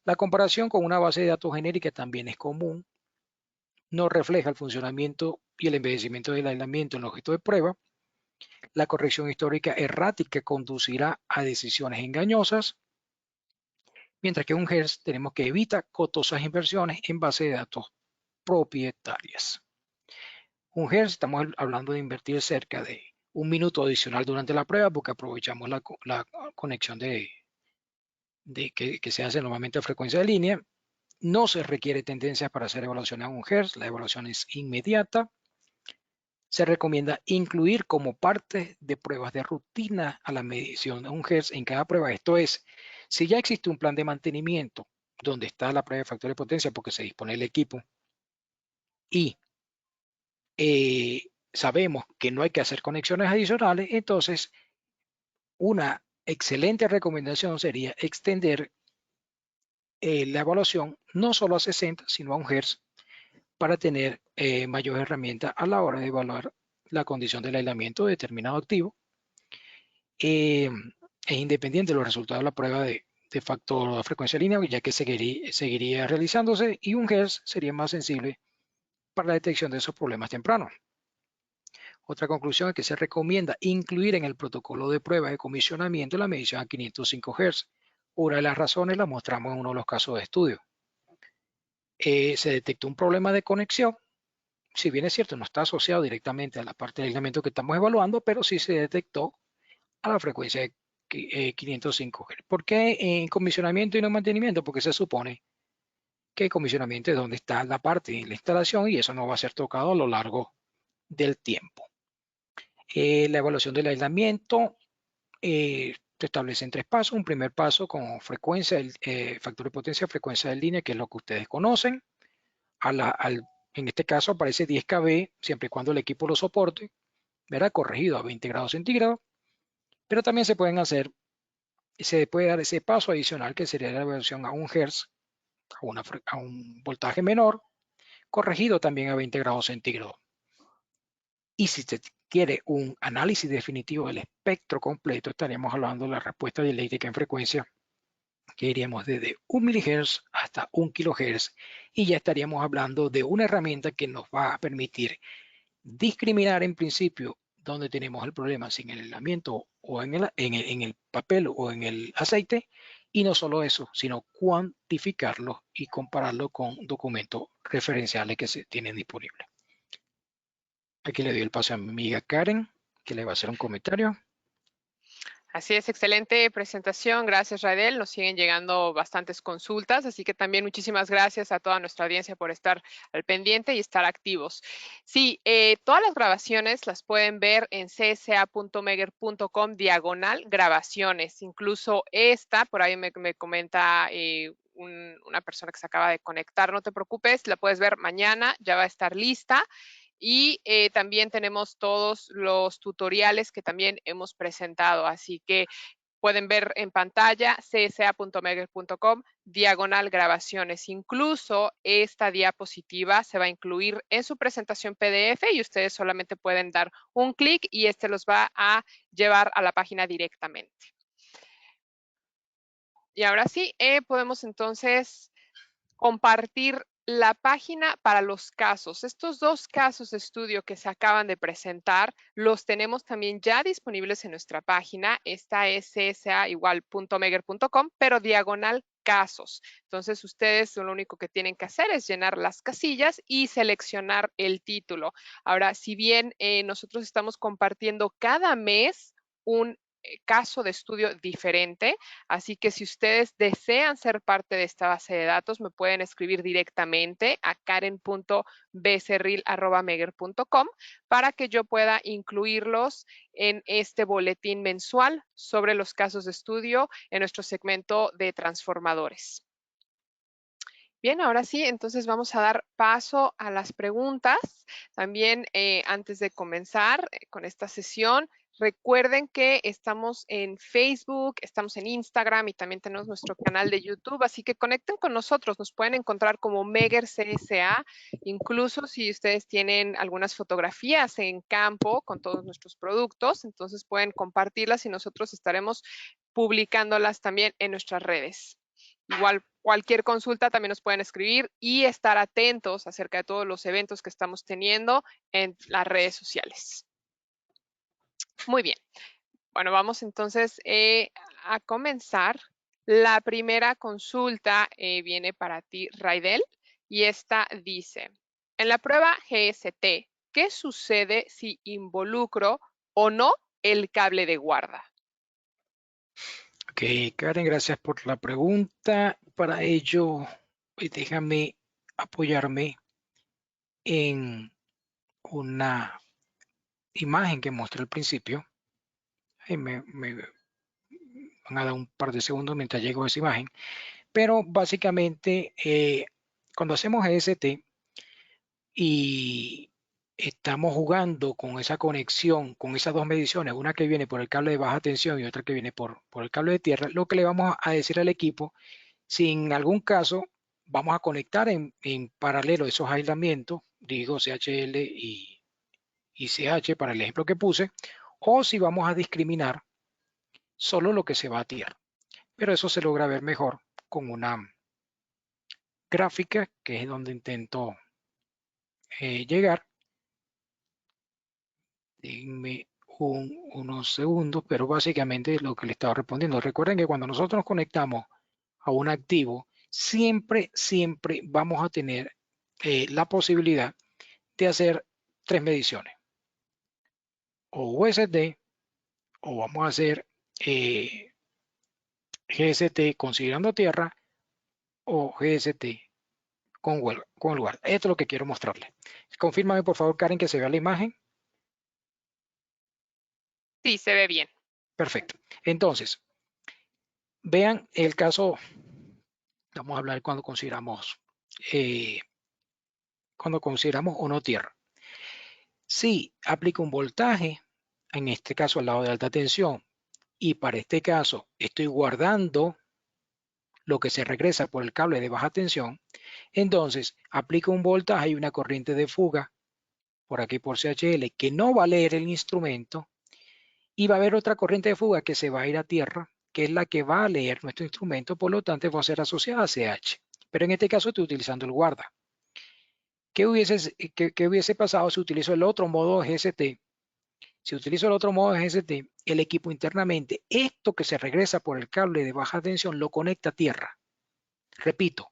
La comparación con una base de datos genérica también es común. No refleja el funcionamiento y el envejecimiento del aislamiento en el objeto de prueba. La corrección histórica errática conducirá a decisiones engañosas, mientras que un HERS tenemos que evitar costosas inversiones en base de datos propietarias. Un HERS, estamos hablando de invertir cerca de 1 minuto adicional durante la prueba porque aprovechamos la conexión que se hace normalmente a frecuencia de línea. No se requiere tendencias para hacer evaluación a un HERS, la evaluación es inmediata. Se recomienda incluir como parte de pruebas de rutina a la medición de un HERS en cada prueba. Esto es, si ya existe un plan de mantenimiento donde está la prueba de factor de potencia porque se dispone el equipo y sabemos que no hay que hacer conexiones adicionales, entonces una excelente recomendación sería extender la evaluación no solo a 60, sino a un HERS para tener mayor herramienta a la hora de evaluar la condición del aislamiento de determinado activo. Es independiente de los resultados de la prueba de factor de frecuencia de línea, ya que seguiría realizándose, y un HERS sería más sensible para la detección de esos problemas tempranos. Otra conclusión es que se recomienda incluir en el protocolo de prueba de comisionamiento la medición a 505 Hz. Una de las razones la mostramos en uno de los casos de estudio. Se detectó un problema de conexión. Si bien es cierto, no está asociado directamente a la parte del aislamiento que estamos evaluando, pero sí se detectó a la frecuencia de 505 Hz. ¿Por qué en comisionamiento y no en mantenimiento? Porque se supone que el comisionamiento es donde está la parte de la instalación y eso no va a ser tocado a lo largo del tiempo. La evaluación del aislamiento se establece en 3 pasos. Un primer paso con frecuencia, factor de potencia, frecuencia de línea, que es lo que ustedes conocen. En este caso aparece 10 kb, siempre y cuando el equipo lo soporte, ¿verdad? Corregido a 20 grados centígrados. Pero también se puede dar ese paso adicional que sería la evaluación a 1 Hz, a un voltaje menor, corregido también a 20 grados centígrados. Y si se quiere un análisis definitivo del espectro completo, estaríamos hablando de la respuesta dieléctrica en frecuencia, que iríamos desde 1 MHz hasta 1 kHz, y ya estaríamos hablando de una herramienta que nos va a permitir discriminar en principio dónde tenemos el problema, si en el aislamiento o en el papel o en el aceite, y no solo eso, sino cuantificarlo y compararlo con documentos referenciales que se tienen disponibles. Aquí le doy el paso a mi amiga Karen, que le va a hacer un comentario. Así es, excelente presentación. Gracias, Raidel. Nos siguen llegando bastantes consultas, así que también muchísimas gracias a toda nuestra audiencia por estar al pendiente y estar activos. Sí, todas las grabaciones las pueden ver en csa.megger.com/grabaciones. Incluso esta, por ahí me comenta una persona que se acaba de conectar, no te preocupes, la puedes ver mañana, ya va a estar lista. Y también tenemos todos los tutoriales que también hemos presentado, así que pueden ver en pantalla csa.megger.com/grabaciones. Incluso esta diapositiva se va a incluir en su presentación PDF y ustedes solamente pueden dar un clic y este los va a llevar a la página directamente. Y ahora sí, podemos entonces compartir la página para los casos. Estos 2 casos de estudio que se acaban de presentar los tenemos también ya disponibles en nuestra página. Esta es csa.megger.com, pero diagonal casos. Entonces, ustedes lo único que tienen que hacer es llenar las casillas y seleccionar el título. Ahora, si bien nosotros estamos compartiendo cada mes un caso de estudio diferente, así que si ustedes desean ser parte de esta base de datos, me pueden escribir directamente a karen.becerril@megger.com para que yo pueda incluirlos en este boletín mensual sobre los casos de estudio en nuestro segmento de transformadores. Bien, ahora sí, entonces vamos a dar paso a las preguntas. También antes de comenzar con esta sesión, recuerden que estamos en Facebook, estamos en Instagram y también tenemos nuestro canal de YouTube, así que conecten con nosotros, nos pueden encontrar como Megger CSA, incluso si ustedes tienen algunas fotografías en campo con todos nuestros productos, entonces pueden compartirlas y nosotros estaremos publicándolas también en nuestras redes. Igual cualquier consulta también nos pueden escribir y estar atentos acerca de todos los eventos que estamos teniendo en las redes sociales. Muy bien. Bueno, vamos entonces a comenzar. La primera consulta viene para ti, Raidel, y esta dice, en la prueba GST, ¿qué sucede si involucro o no el cable de guarda? Ok, Karen, gracias por la pregunta. Para ello, déjame apoyarme en una imagen que mostré al principio. Me van a dar un par de segundos mientras llego a esa imagen. Pero básicamente, cuando hacemos EST y estamos jugando con esa conexión, con esas dos mediciones, una que viene por el cable de baja tensión y otra que viene por el cable de tierra, lo que le vamos a decir al equipo, si en algún caso vamos a conectar en paralelo esos aislamientos, digo CHL y CH para el ejemplo que puse, o si vamos a discriminar solo lo que se va a tierra. Pero eso se logra ver mejor con una gráfica, que es donde intento llegar. Denme unos segundos, pero básicamente es lo que le estaba respondiendo. Recuerden que cuando nosotros nos conectamos a un activo, siempre vamos a tener la posibilidad de hacer tres mediciones. O USD, o vamos a hacer GST considerando tierra, o GST con el lugar. Esto es lo que quiero mostrarles. Confírmame por favor, Karen, que se vea la imagen. Sí, se ve bien. Perfecto. Entonces, vean el caso, vamos a hablar cuando consideramos o no tierra. Si aplico un voltaje, en este caso al lado de alta tensión, y para este caso estoy guardando lo que se regresa por el cable de baja tensión, entonces aplico un voltaje y una corriente de fuga por aquí por CHL que no va a leer el instrumento, y va a haber otra corriente de fuga que se va a ir a tierra, que es la que va a leer nuestro instrumento, por lo tanto va a ser asociada a CH. Pero en este caso estoy utilizando el guarda. ¿Qué hubiese pasado si utilizo el otro modo GST? Si utilizo el otro modo GST, el equipo internamente, esto que se regresa por el cable de baja tensión, lo conecta a tierra. Repito,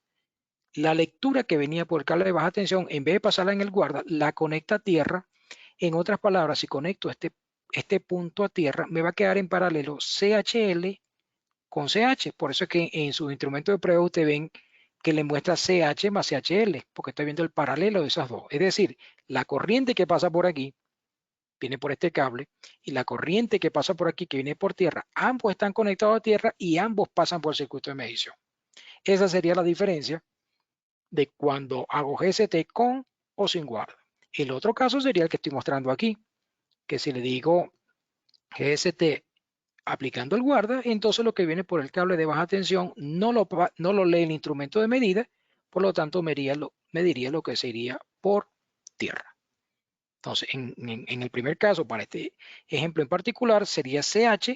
la lectura que venía por el cable de baja tensión, en vez de pasarla en el guarda, la conecta a tierra. En otras palabras, si conecto este punto a tierra, me va a quedar en paralelo CHL con CH. Por eso es que en sus instrumentos de prueba ustedes ven que le muestra CH más CHL, porque está viendo el paralelo de esas dos. Es decir, la corriente que pasa por aquí viene por este cable, y la corriente que pasa por aquí, que viene por tierra, ambos están conectados a tierra y ambos pasan por el circuito de medición. Esa sería la diferencia de cuando hago GST con o sin guarda. El otro caso sería el que estoy mostrando aquí, que si le digo GST aplicando el guarda, entonces lo que viene por el cable de baja tensión no lo lee el instrumento de medida, por lo tanto mediría lo que sería por tierra. Entonces, en el primer caso, para este ejemplo en particular, sería CH,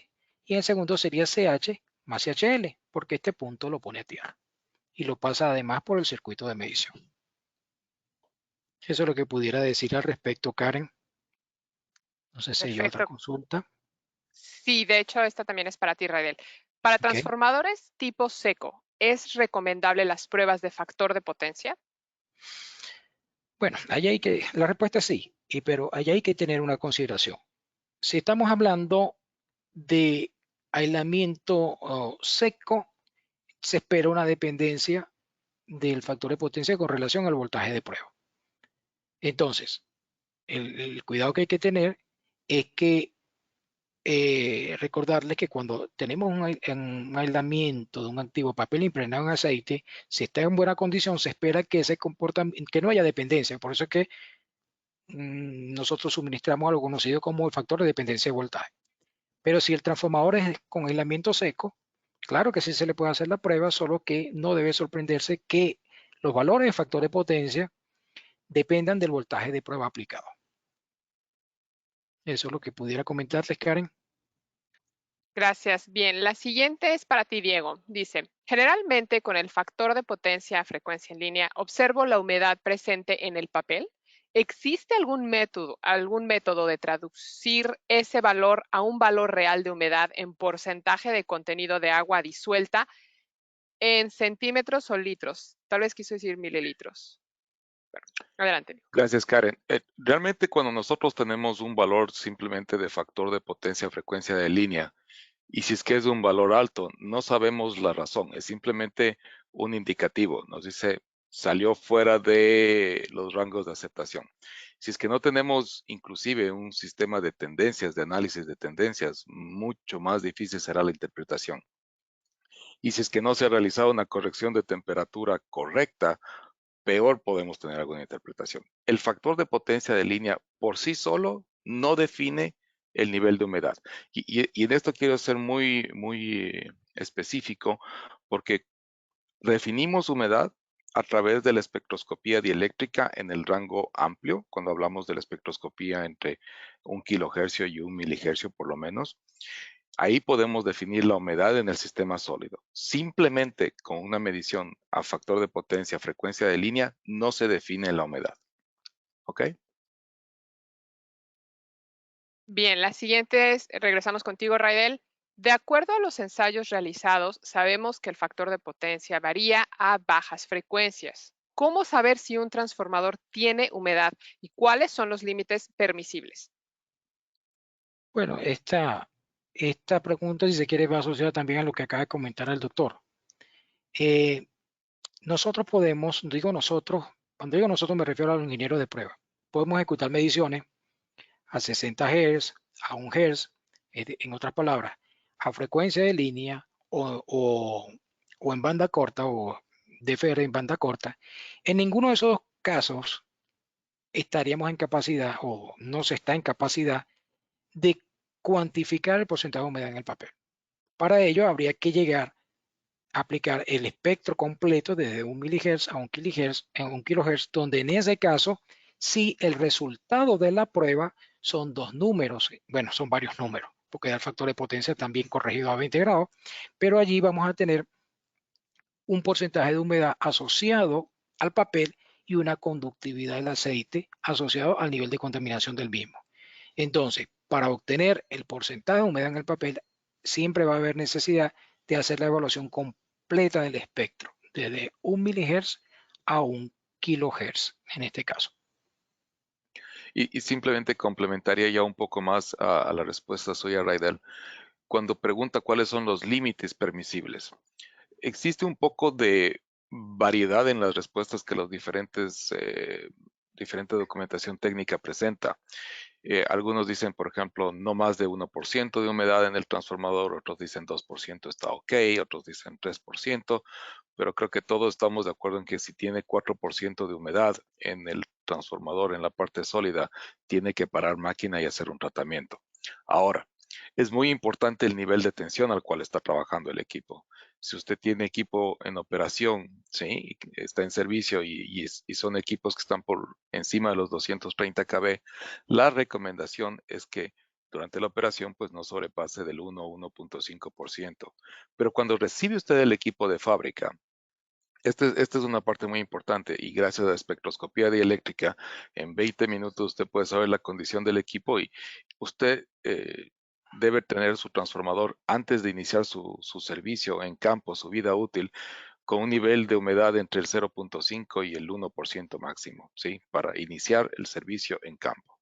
y en el segundo sería CH más CHL, porque este punto lo pone a tierra y lo pasa además por el circuito de medición. Eso es lo que pudiera decir al respecto, Karen. No sé si hay otra Perfecto. consulta. Sí, de hecho, esta también es para ti, Raidel. Para Okay. transformadores tipo seco, ¿es recomendable las pruebas de factor de potencia? Bueno, la respuesta es sí, pero allá hay que tener una consideración. Si estamos hablando de aislamiento seco, se espera una dependencia del factor de potencia con relación al voltaje de prueba. Entonces, el cuidado que hay que tener es que recordarles que cuando tenemos un aislamiento de un activo papel impregnado en aceite, si está en buena condición, se espera que que no haya dependencia. Por eso es que nosotros suministramos algo conocido como el factor de dependencia de voltaje. Pero si el transformador es con aislamiento seco, claro que sí se le puede hacer la prueba, solo que no debe sorprenderse que los valores de factor de potencia dependan del voltaje de prueba aplicado. Eso es lo que pudiera comentarles, Karen. Gracias. Bien, la siguiente es para ti, Diego. Dice, generalmente con el factor de potencia a frecuencia en línea, observo la humedad presente en el papel. ¿Existe algún método de traducir ese valor a un valor real de humedad en porcentaje de contenido de agua disuelta en centímetros o litros? Tal vez quiso decir mililitros. Bueno, adelante, Diego. Gracias, Karen. Realmente cuando nosotros tenemos un valor simplemente de factor de potencia frecuencia de línea, y si es que es de un valor alto, no sabemos la razón, es simplemente un indicativo. Nos dice, salió fuera de los rangos de aceptación. Si es que no tenemos inclusive un sistema de tendencias, de análisis de tendencias, mucho más difícil será la interpretación. Y si es que no se ha realizado una corrección de temperatura correcta, peor podemos tener alguna interpretación. El factor de potencia de línea por sí solo no define el nivel de humedad. Y en esto quiero ser muy específico porque definimos humedad a través de la espectroscopía dieléctrica en el rango amplio, cuando hablamos de la espectroscopía entre 1 kHz y 1 mHz por lo menos. Ahí podemos definir la humedad en el sistema sólido. Simplemente con una medición a factor de potencia, frecuencia de línea, no se define la humedad. ¿Ok? Bien, la siguiente es, regresamos contigo, Raidel. De acuerdo a los ensayos realizados, sabemos que el factor de potencia varía a bajas frecuencias. ¿Cómo saber si un transformador tiene humedad y cuáles son los límites permisibles? Bueno, esta pregunta, si se quiere, va asociada también a lo que acaba de comentar el doctor. Nosotros podemos, digo nosotros, cuando digo nosotros me refiero a los ingenieros de prueba, podemos ejecutar mediciones a 60 Hz, a 1 Hz, en otras palabras, a frecuencia de línea o en banda corta o DFR en banda corta. En ninguno de esos dos casos estaríamos en capacidad o no se está en capacidad de cuantificar el porcentaje de humedad en el papel. Para ello habría que llegar a aplicar el espectro completo desde 1 mHz a 1 kHz, en 1 kHz, donde en ese caso, si el resultado de la prueba son dos números, bueno, son varios números, porque da el factor de potencia también corregido a 20 grados, pero allí vamos a tener un porcentaje de humedad asociado al papel y una conductividad del aceite asociado al nivel de contaminación del mismo. Entonces, para obtener el porcentaje de humedad en el papel, siempre va a haber necesidad de hacer la evaluación completa del espectro, desde 1 mHz a 1 kHz en este caso. Y simplemente complementaría ya un poco más a la respuesta suya, Raidel, cuando pregunta cuáles son los límites permisibles. Existe un poco de variedad en las respuestas que los diferente documentación técnica presenta. Algunos dicen, por ejemplo, no más de 1% de humedad en el transformador, otros dicen 2% está ok, otros dicen 3%, pero creo que todos estamos de acuerdo en que si tiene 4% de humedad en el transformador, en la parte sólida, tiene que parar máquina y hacer un tratamiento. Ahora, es muy importante el nivel de tensión al cual está trabajando el equipo. Si usted tiene equipo en operación, ¿sí? Está en servicio y son equipos que están por encima de los 230 kV, la recomendación es que durante la operación pues no sobrepase del 1 o 1.5%. Pero cuando recibe usted el equipo de fábrica, esta es una parte muy importante y gracias a la espectroscopía dieléctrica, en 20 minutos usted puede saber la condición del equipo y usted debe tener su transformador antes de iniciar su servicio en campo, su vida útil, con un nivel de humedad entre el 0.5 y el 1% máximo, ¿sí? Para iniciar el servicio en campo.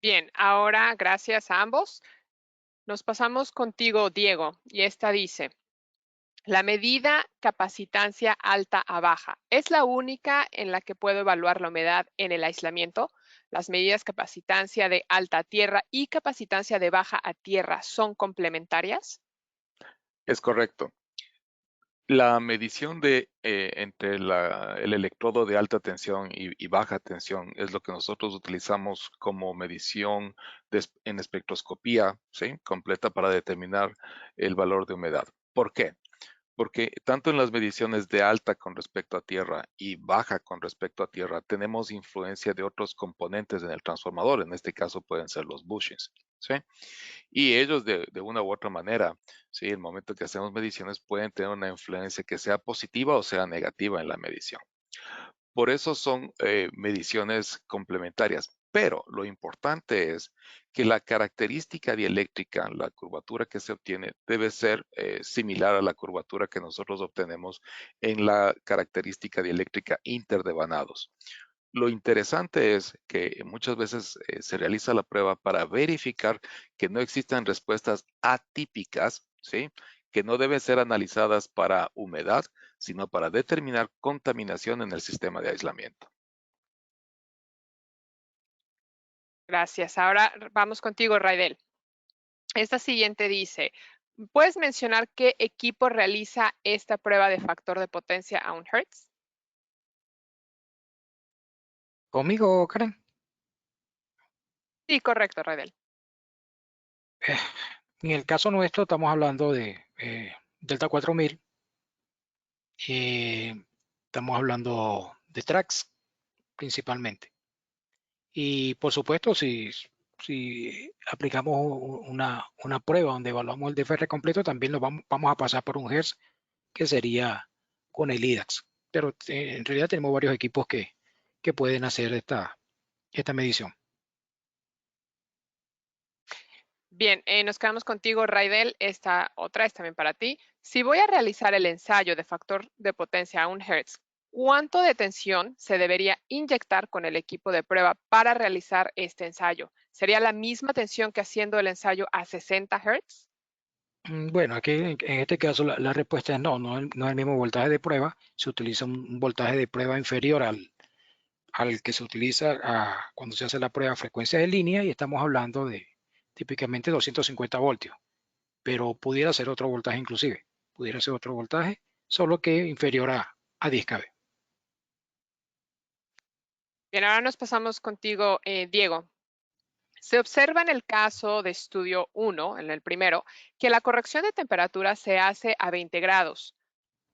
Bien, ahora gracias a ambos. Nos pasamos contigo, Diego, y esta dice, la medida capacitancia alta a baja es la única en la que puedo evaluar la humedad en el aislamiento. Las medidas capacitancia de alta a tierra y capacitancia de baja a tierra son complementarias. Es correcto. La medición entre el electrodo de alta tensión y baja tensión es lo que nosotros utilizamos como medición en espectroscopía, ¿sí? Completa para determinar el valor de humedad. ¿Por qué? porque tanto en las mediciones de alta con respecto a tierra y baja con respecto a tierra, tenemos influencia de otros componentes en el transformador. En este caso pueden ser los bushings, ¿sí? Y ellos de una u otra manera, ¿sí? El momento que hacemos mediciones pueden tener una influencia que sea positiva o sea negativa en la medición. Por eso son mediciones complementarias. Pero lo importante es que la característica dieléctrica, la curvatura que se obtiene, debe ser similar a la curvatura que nosotros obtenemos en la característica dieléctrica interdevanados. Lo interesante es que muchas veces se realiza la prueba para verificar que no existan respuestas atípicas, ¿sí? Que no deben ser analizadas para humedad, sino para determinar contaminación en el sistema de aislamiento. Gracias. Ahora vamos contigo, Raidel. Esta siguiente dice, ¿puedes mencionar qué equipo realiza esta prueba de factor de potencia a 1 Hz? ¿Conmigo, Karen? Sí, correcto, Raidel. En el caso nuestro estamos hablando de Delta 4000. Estamos hablando de tracks principalmente. Y por supuesto, si aplicamos una prueba donde evaluamos el DFR completo, también lo vamos a pasar por 1 Hz, que sería con el IDAX. Pero en realidad tenemos varios equipos que pueden hacer esta medición. Bien, nos quedamos contigo, Raidel. Esta otra es también para ti. Si voy a realizar el ensayo de factor de potencia a 1 Hz, ¿cuánto de tensión se debería inyectar con el equipo de prueba para realizar este ensayo? ¿Sería la misma tensión que haciendo el ensayo a 60 Hz? Bueno, aquí en este caso la respuesta es no, no es el mismo voltaje de prueba. Se utiliza un voltaje de prueba inferior al que se utiliza cuando se hace la prueba a frecuencia de línea, y estamos hablando de típicamente 250 voltios, pero pudiera ser otro voltaje inclusive, pudiera ser otro voltaje, solo que inferior a 10 kV. Bien, ahora nos pasamos contigo, Diego. Se observa en el caso de estudio 1, en el primero, que la corrección de temperatura se hace a 20 grados.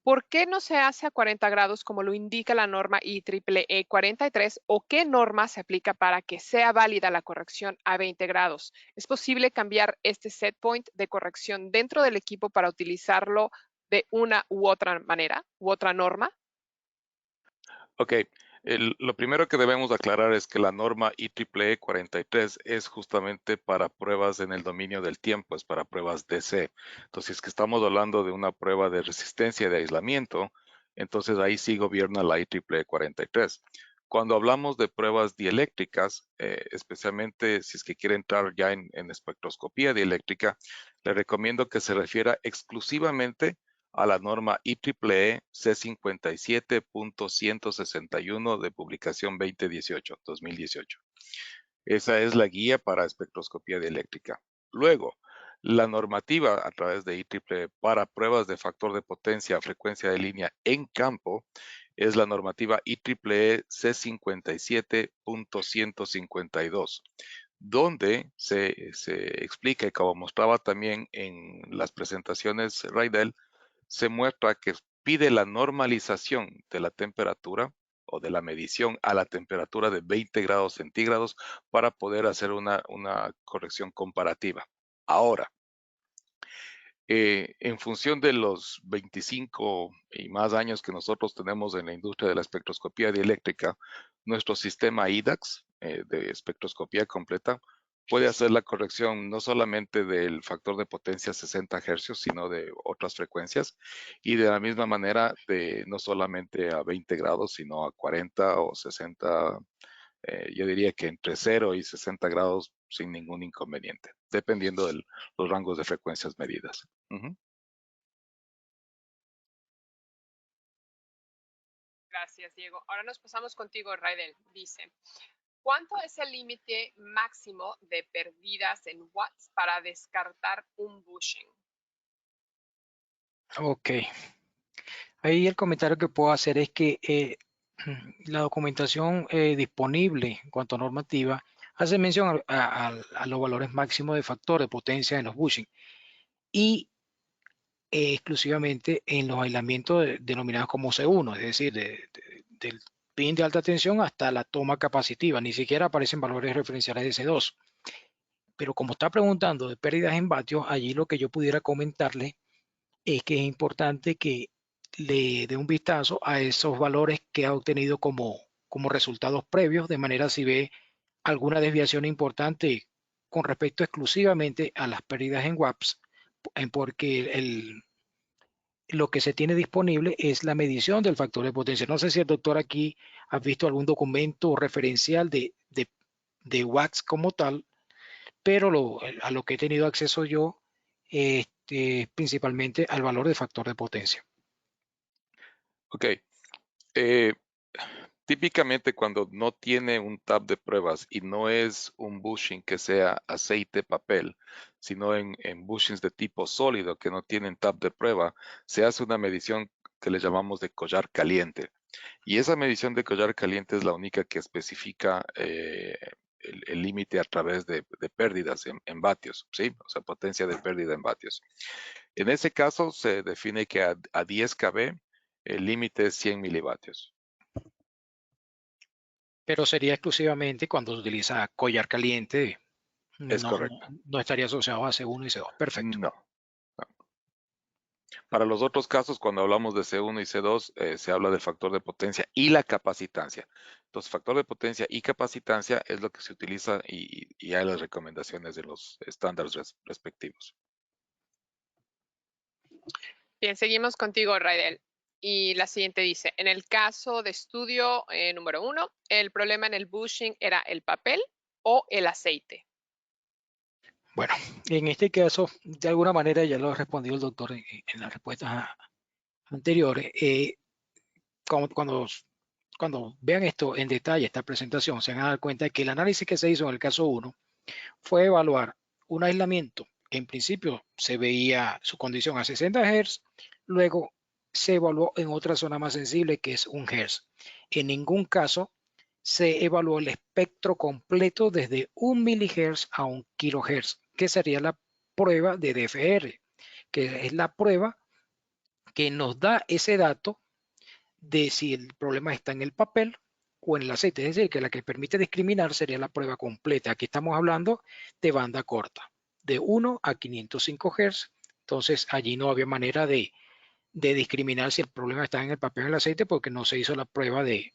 ¿Por qué no se hace a 40 grados como lo indica la norma IEEE 43 o qué norma se aplica para que sea válida la corrección a 20 grados? ¿Es posible cambiar este set point de corrección dentro del equipo para utilizarlo de una u otra manera, u otra norma? Ok, lo primero que debemos aclarar es que la norma IEEE 43 es justamente para pruebas en el dominio del tiempo, es para pruebas DC. Entonces, si es que estamos hablando de una prueba de resistencia de aislamiento, entonces ahí sí gobierna la IEEE 43. Cuando hablamos de pruebas dieléctricas, especialmente si es que quiere entrar ya en espectroscopía dieléctrica, le recomiendo que se refiera exclusivamente a la norma IEEE C57.161 de publicación 2018. Esa es la guía para espectroscopía dieléctrica. Luego, la normativa a través de IEEE para pruebas de factor de potencia a frecuencia de línea en campo es la normativa IEEE C57.152, donde se explica, y como mostraba también en las presentaciones Raidel, se muestra que pide la normalización de la temperatura o de la medición a la temperatura de 20 grados centígrados para poder hacer una corrección comparativa. Ahora, en función de los 25 y más años que nosotros tenemos en la industria de la espectroscopía dieléctrica, nuestro sistema IDAX de espectroscopía completa puede hacer la corrección no solamente del factor de potencia 60 Hz, sino de otras frecuencias, y de la misma manera de no solamente a 20 grados, sino a 40 o 60, yo diría que entre 0 y 60 grados sin ningún inconveniente, dependiendo de los rangos de frecuencias medidas. Gracias, Diego. Ahora nos pasamos contigo, Raidel. Dice, ¿cuánto es el límite máximo de pérdidas en watts para descartar un bushing? Ok. Ahí el comentario que puedo hacer es que la documentación disponible en cuanto a normativa hace mención a los valores máximos de factor de potencia en los bushing. Y exclusivamente en los aislamientos denominados como C1, es decir, del pin de alta tensión hasta la toma capacitiva. Ni siquiera aparecen valores referenciales de C2. Pero como está preguntando de pérdidas en vatios, allí lo que yo pudiera comentarle es que es importante que le dé un vistazo a esos valores que ha obtenido como resultados previos, de manera si ve alguna desviación importante con respecto exclusivamente a las pérdidas en watts, porque lo que se tiene disponible es la medición del factor de potencia. No sé si el doctor aquí ha visto algún documento referencial de watts como tal, pero a lo que he tenido acceso yo, principalmente al valor de factor de potencia. Ok. Típicamente cuando no tiene un tab de pruebas y no es un bushing que sea aceite papel, sino en bushings de tipo sólido que no tienen tab de prueba, se hace una medición que le llamamos de collar caliente. Y esa medición de collar caliente es la única que especifica el límite a través de pérdidas en vatios, ¿sí? O sea, potencia de pérdida en vatios. En ese caso se define que a 10 kV el límite es 100 milivatios. Pero sería exclusivamente cuando se utiliza collar caliente, Es no, correcto. no estaría asociado a C1 y C2. Perfecto. No. Para los otros casos, cuando hablamos de C1 y C2, se habla del factor de potencia y la capacitancia. Entonces, factor de potencia y capacitancia es lo que se utiliza y hay las recomendaciones de los estándares respectivos. Bien, seguimos contigo, Raidel. Y la siguiente dice, en el caso de estudio número 1, el problema en el bushing era el papel o el aceite. Bueno, en este caso, de alguna manera ya lo ha respondido el doctor en las respuestas anteriores. Cuando vean esto en detalle, esta presentación, se van a dar cuenta de que el análisis que se hizo en el caso 1 fue evaluar un aislamiento. En principio se veía su condición a 60 Hz, luego se evaluó en otra zona más sensible que es 1 Hz. En ningún caso se evaluó el espectro completo desde 1 milihertz a 1 kilohertz, que sería la prueba de DFR, que es la prueba que nos da ese dato de si el problema está en el papel o en el aceite, es decir, que la que permite discriminar sería la prueba completa. Aquí estamos hablando de banda corta, de 1 a 505 Hz, entonces allí no había manera de discriminar si el problema está en el papel o en el aceite porque no se hizo la prueba de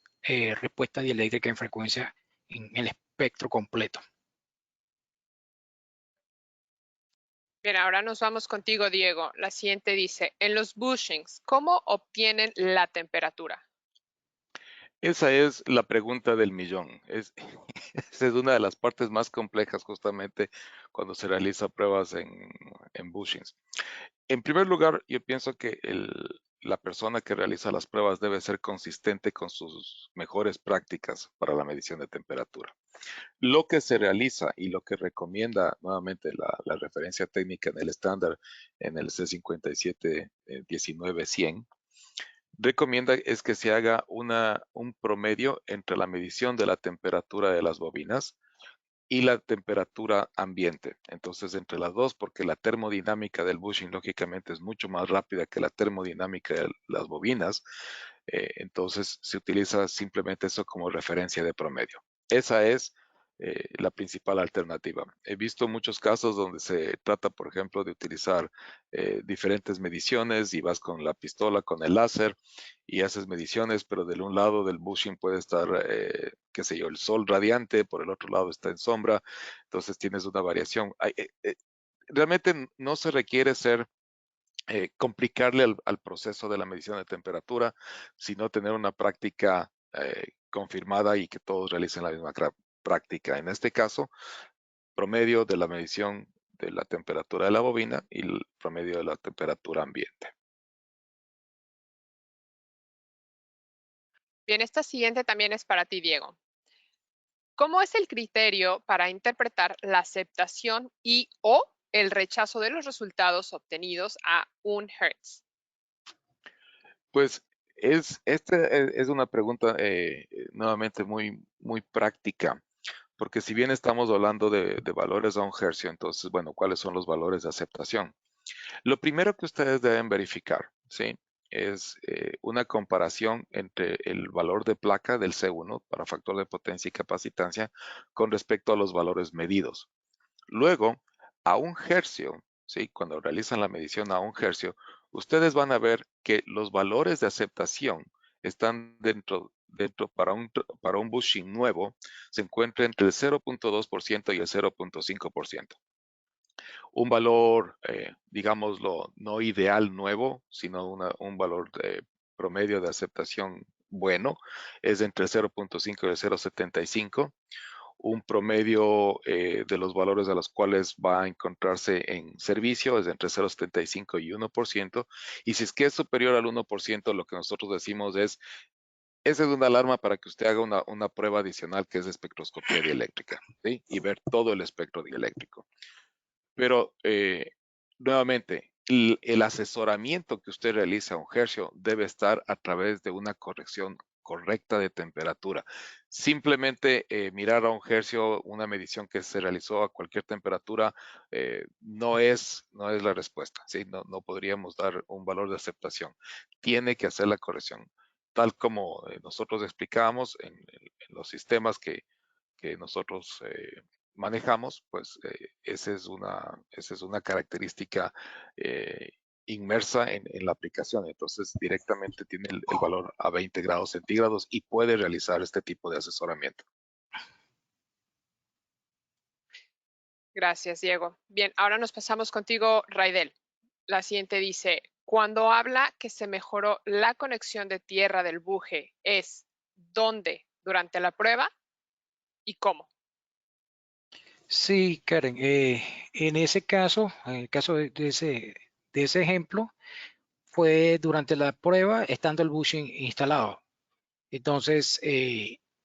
respuesta dieléctrica en frecuencia en el espectro completo. Bien, ahora nos vamos contigo, Diego. La siguiente dice, en los bushings, ¿cómo obtienen la temperatura? Esa es la pregunta del millón. Esa es una de las partes más complejas justamente cuando se realiza pruebas en bushings. En primer lugar, yo pienso que la persona que realiza las pruebas debe ser consistente con sus mejores prácticas para la medición de temperatura. Lo que se realiza y lo que recomienda nuevamente la referencia técnica en el estándar en el C57 19-100 recomienda es que se haga un promedio entre la medición de la temperatura de las bobinas y la temperatura ambiente. Entonces, entre las dos, porque la termodinámica del bushing lógicamente es mucho más rápida que la termodinámica de las bobinas, entonces se utiliza simplemente eso como referencia de promedio. Esa es la principal alternativa. He visto muchos casos donde se trata, por ejemplo, de utilizar diferentes mediciones y vas con la pistola, con el láser y haces mediciones, pero del un lado del bushing puede estar, qué sé yo, el sol radiante, por el otro lado está en sombra, entonces tienes una variación. Realmente no se requiere complicarle al proceso de la medición de temperatura, sino tener una práctica confirmada y que todos realicen la misma práctica. En este caso, promedio de la medición de la temperatura de la bobina y el promedio de la temperatura ambiente. Bien, esta siguiente también es para ti, Diego. ¿Cómo es el criterio para interpretar la aceptación y o el rechazo de los resultados obtenidos a 1 Hz? Pues esta es una pregunta nuevamente muy práctica, porque si bien estamos hablando de valores a 1 hercio, entonces, bueno, ¿cuáles son los valores de aceptación? Lo primero que ustedes deben verificar, ¿sí? Es una comparación entre el valor de placa del C1 para factor de potencia y capacitancia con respecto a los valores medidos. Luego, a 1 hercio, ¿sí? Cuando realizan la medición a 1 hercio, ustedes van a ver que los valores de aceptación están dentro para un bushing nuevo, se encuentra entre el 0.2% y el 0.5%. Un valor, digámoslo, no ideal nuevo, sino un valor de promedio de aceptación bueno, es entre el 0.5 y el 0.75. Un promedio de los valores a los cuales va a encontrarse en servicio es entre 0.75 y 1%. Y si es que es superior al 1%, lo que nosotros decimos es, esa es una alarma para que usted haga una prueba adicional que es de espectroscopía dieléctrica, ¿sí? Y ver todo el espectro dieléctrico. Pero nuevamente, el asesoramiento que usted realiza a 1 hercio debe estar a través de una corrección correcta de temperatura. Simplemente mirar a 1 hercio, una medición que se realizó a cualquier temperatura, no es la respuesta, ¿sí? No podríamos dar un valor de aceptación. Tiene que hacer la corrección. Tal como nosotros explicábamos en los sistemas que nosotros manejamos, pues esa es una característica inmersa en la aplicación. Entonces, directamente tiene el valor a 20 grados centígrados y puede realizar este tipo de asesoramiento. Gracias, Diego. Bien, ahora nos pasamos contigo, Raidel. La siguiente dice, cuando habla que se mejoró la conexión de tierra del buje, ¿es dónde durante la prueba y cómo? Sí, Karen, en ese caso, en el caso de ese ejemplo, fue durante la prueba estando el bushing instalado. Entonces,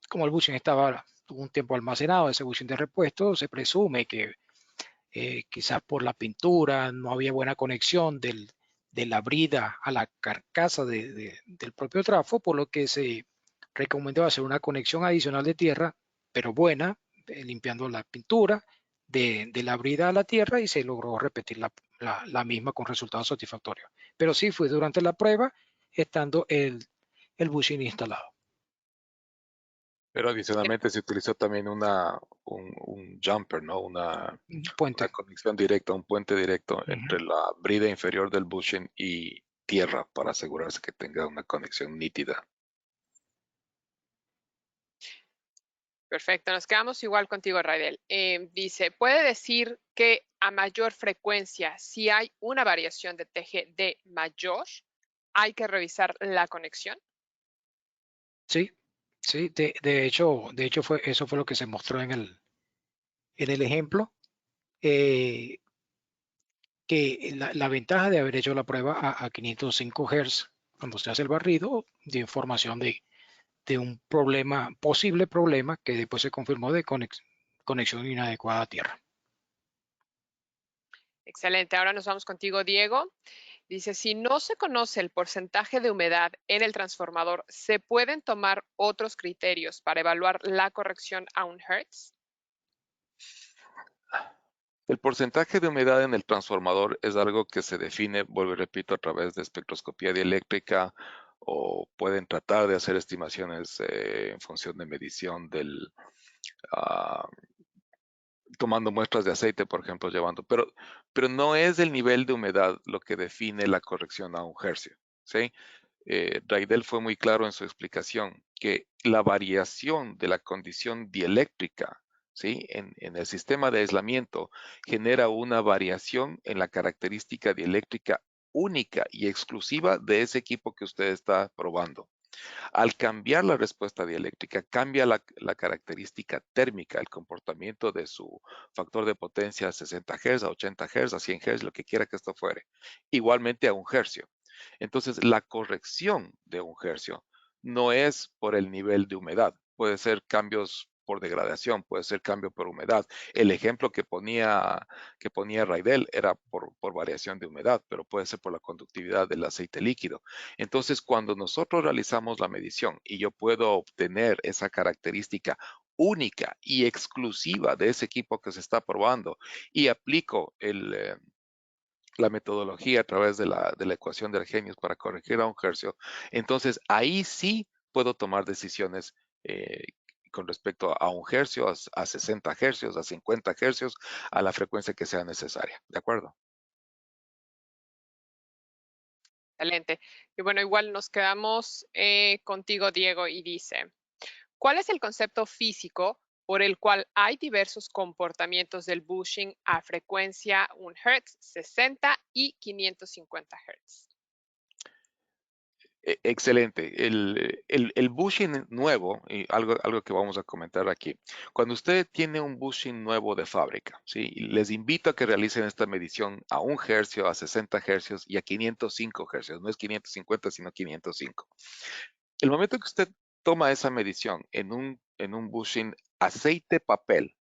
como el bushing estaba un tiempo almacenado, ese bushing de repuesto, se presume que quizás por la pintura no había buena conexión de la brida a la carcasa del propio trafo, por lo que se recomendó hacer una conexión adicional de tierra, pero buena, limpiando la pintura de la brida a la tierra y se logró repetir la misma con resultados satisfactorios. Pero sí fue durante la prueba estando el bushing instalado. Pero adicionalmente se utilizó también un jumper, ¿no? Una Puente. conexión directa, un puente directo entre la brida inferior del bushing y tierra para asegurarse que tenga una conexión nítida. Perfecto, nos quedamos igual contigo, Raidel. Dice, ¿puede decir que a mayor frecuencia, si hay una variación de TGD mayor, hay que revisar la conexión? Sí, sí, de hecho eso fue lo que se mostró en el ejemplo, eh, que la ventaja de haber hecho la prueba a 505 Hz cuando se hace el barrido dio información de un problema, posible problema que después se confirmó de conexión inadecuada a tierra. Excelente, ahora nos vamos contigo, Diego. Dice, si no se conoce el porcentaje de humedad en el transformador, ¿se pueden tomar otros criterios para evaluar la corrección a 1 Hz? El porcentaje de humedad en el transformador es algo que se define, vuelvo y repito, a través de espectroscopía dieléctrica o pueden tratar de hacer estimaciones en función de medición ah, tomando muestras de aceite, por ejemplo, pero no es el nivel de humedad lo que define la corrección a 1 hercio, ¿sí? Raidel fue muy claro en su explicación que la variación de la condición dieléctrica, ¿sí? En el sistema de aislamiento genera una variación en la característica dieléctrica única y exclusiva de ese equipo que usted está probando. Al cambiar la respuesta dieléctrica, cambia la característica térmica, el comportamiento de su factor de potencia a 60 Hz, a 80 Hz, a 100 Hz, lo que quiera que esto fuere. Igualmente a 1 hercio. Entonces, la corrección de 1 hercio no es por el nivel de humedad. Puede ser cambios por degradación, puede ser cambio por humedad. El ejemplo que ponía Raidel era por variación de humedad, pero puede ser por la conductividad del aceite líquido. Entonces, cuando nosotros realizamos la medición y yo puedo obtener esa característica única y exclusiva de ese equipo que se está probando y aplico la metodología a través de la ecuación de Arrhenius para corregir a 1 hercio, entonces ahí sí puedo tomar decisiones con respecto a 1 hercio, a 60 hercios, a 50 hercios, a la frecuencia que sea necesaria. ¿De acuerdo? Excelente. Y bueno, igual nos quedamos contigo, Diego, y dice, ¿cuál es el concepto físico por el cual hay diversos comportamientos del bushing a frecuencia 1 Hz, 60 y 550 Hz? Excelente. El bushing nuevo, y algo que vamos a comentar aquí, cuando usted tiene un bushing nuevo de fábrica, ¿sí? Les invito a que realicen esta medición a 1 hercio, a 60 hercios y a 505 hercios. No es 550, sino 505. El momento que usted toma esa medición en un bushing aceite papel,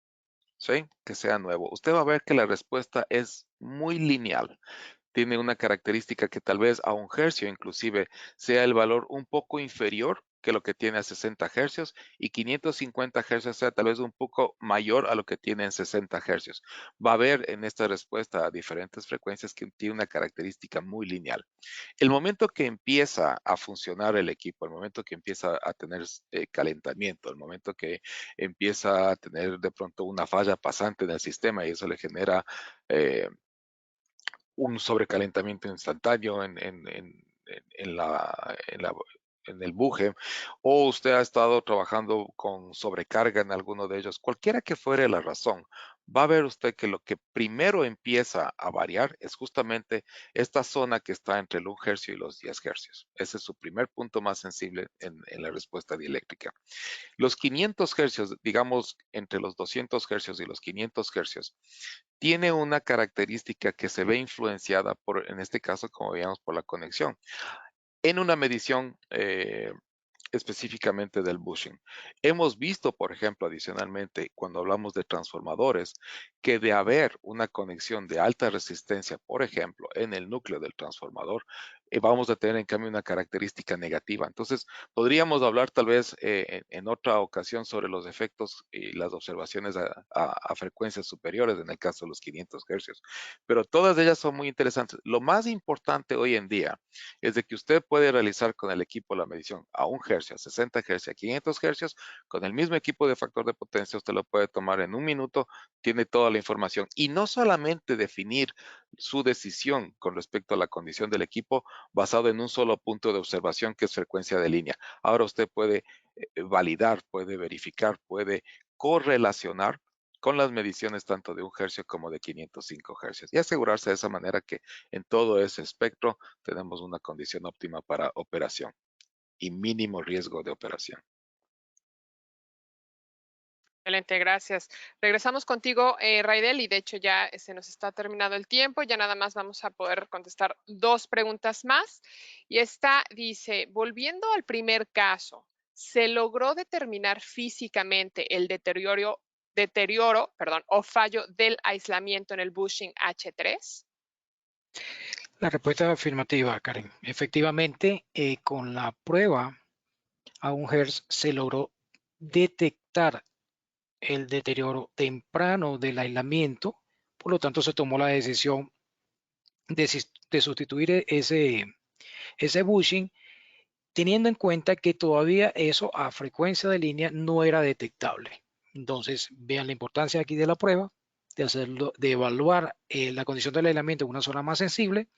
¿sí? Que sea nuevo, usted va a ver que la respuesta es muy lineal. Tiene una característica que tal vez a 1 hercio inclusive sea el valor un poco inferior que lo que tiene a 60 hercios y 550 hercios sea tal vez un poco mayor a lo que tiene en 60 hercios. Va a haber en esta respuesta a diferentes frecuencias que tiene una característica muy lineal. El momento que empieza a funcionar el equipo, el momento que empieza a tener calentamiento, el momento que empieza a tener de pronto una falla pasante en el sistema y eso le genera un sobrecalentamiento instantáneo en el buje, o usted ha estado trabajando con sobrecarga en alguno de ellos, cualquiera que fuere la razón, va a ver usted que lo que primero empieza a variar es justamente esta zona que está entre el 1 hercio y los 10 hercios. Ese es su primer punto más sensible en la respuesta dieléctrica. Los 500 hercios, digamos, entre los 200 hercios y los 500 hercios, tiene una característica que se ve influenciada por, en este caso, como veíamos, por la conexión. En una medición específicamente del bushing. Hemos visto, por ejemplo, adicionalmente, cuando hablamos de transformadores, que de haber una conexión de alta resistencia, por ejemplo, en el núcleo del transformador, vamos a tener en cambio una característica negativa. Entonces, podríamos hablar tal vez en otra ocasión sobre los efectos y las observaciones a frecuencias superiores, en el caso de los 500 hercios. Pero todas ellas son muy interesantes. Lo más importante hoy en día es de que usted puede realizar con el equipo la medición a 1 hercio, a 60 hercios, a 500 hercios, con el mismo equipo de factor de potencia, usted lo puede tomar en 1 minuto, tiene toda la información. Y no solamente definir su decisión con respecto a la condición del equipo basado en un solo punto de observación que es frecuencia de línea. Ahora usted puede validar, puede verificar, puede correlacionar con las mediciones tanto de 1 hercio como de 505 hercios y asegurarse de esa manera que en todo ese espectro tenemos una condición óptima para operación y mínimo riesgo de operación. Excelente, gracias. Regresamos contigo, Raidel, y de hecho ya se nos está terminando el tiempo, ya nada más vamos a poder contestar 2 preguntas más. Y esta dice, volviendo al primer caso, ¿se logró determinar físicamente el deterioro, o fallo del aislamiento en el bushing H3? La respuesta es afirmativa, Karen. Efectivamente, con la prueba a 1 Hz se logró detectar el deterioro temprano del aislamiento, por lo tanto se tomó la decisión de sustituir ese bushing, teniendo en cuenta que todavía eso a frecuencia de línea no era detectable. Entonces, vean la importancia aquí de la prueba, de evaluar la condición del aislamiento en una zona más sensible,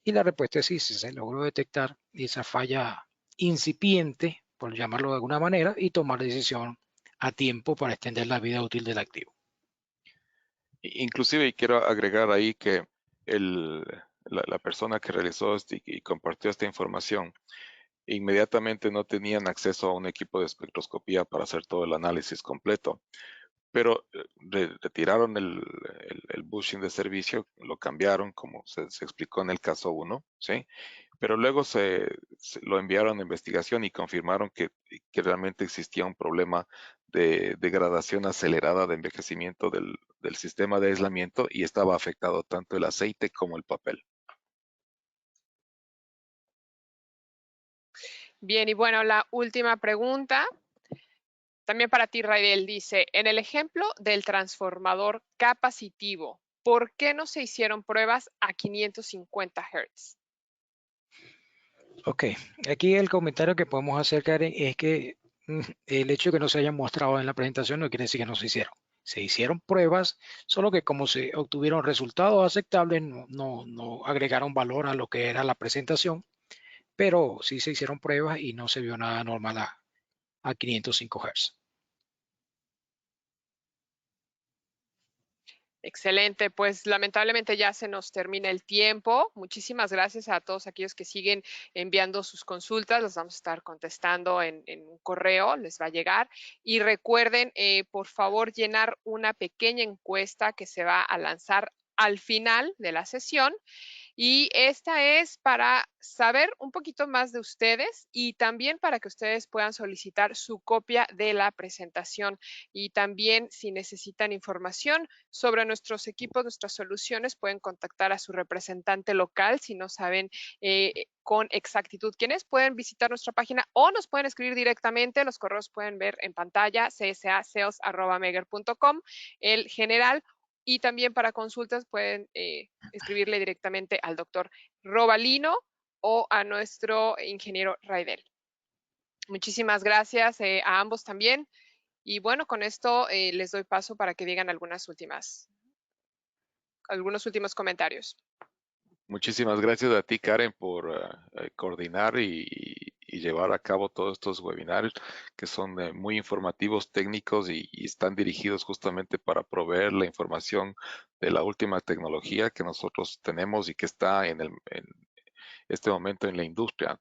y la respuesta es sí, se logró detectar esa falla incipiente, por llamarlo de alguna manera, y tomar decisión a tiempo para extender la vida útil del activo. Inclusive quiero agregar ahí que la persona que realizó y compartió esta información inmediatamente no tenían acceso a un equipo de espectroscopía para hacer todo el análisis completo. Pero retiraron el bushing de servicio, lo cambiaron, como se explicó en el caso 1, ¿sí? Pero luego lo enviaron a investigación y confirmaron que realmente existía un problema de degradación acelerada de envejecimiento del sistema de aislamiento y estaba afectado tanto el aceite como el papel. Bien, y bueno, la última pregunta, también para ti, Raidel, dice, en el ejemplo del transformador capacitivo, ¿por qué no se hicieron pruebas a 550 Hz? Ok, aquí el comentario que podemos hacer, Karen, es que el hecho de que no se hayan mostrado en la presentación no quiere decir que no se hicieron. Se hicieron pruebas, solo que como se obtuvieron resultados aceptables, no agregaron valor a lo que era la presentación, pero sí se hicieron pruebas y no se vio nada normal a 505 Hz. Excelente, pues lamentablemente ya se nos termina el tiempo. Muchísimas gracias a todos aquellos que siguen enviando sus consultas. Las vamos a estar contestando en un correo, les va a llegar. Y recuerden, por favor, llenar una pequeña encuesta que se va a lanzar al final de la sesión. Y esta es para saber un poquito más de ustedes y también para que ustedes puedan solicitar su copia de la presentación. Y también si necesitan información sobre nuestros equipos, nuestras soluciones, pueden contactar a su representante local. Si no saben con exactitud quién es, pueden visitar nuestra página o nos pueden escribir directamente. Los correos pueden ver en pantalla, csasales@megger.com, el general. Y también para consultas pueden escribirle directamente al doctor Robalino o a nuestro ingeniero Raidel. Muchísimas gracias a ambos también. Y bueno, con esto les doy paso para que digan algunos últimos comentarios. Muchísimas gracias a ti, Karen, por coordinar y llevar a cabo todos estos webinars que son muy informativos, técnicos y están dirigidos justamente para proveer la información de la última tecnología que nosotros tenemos y que está en este momento en la industria,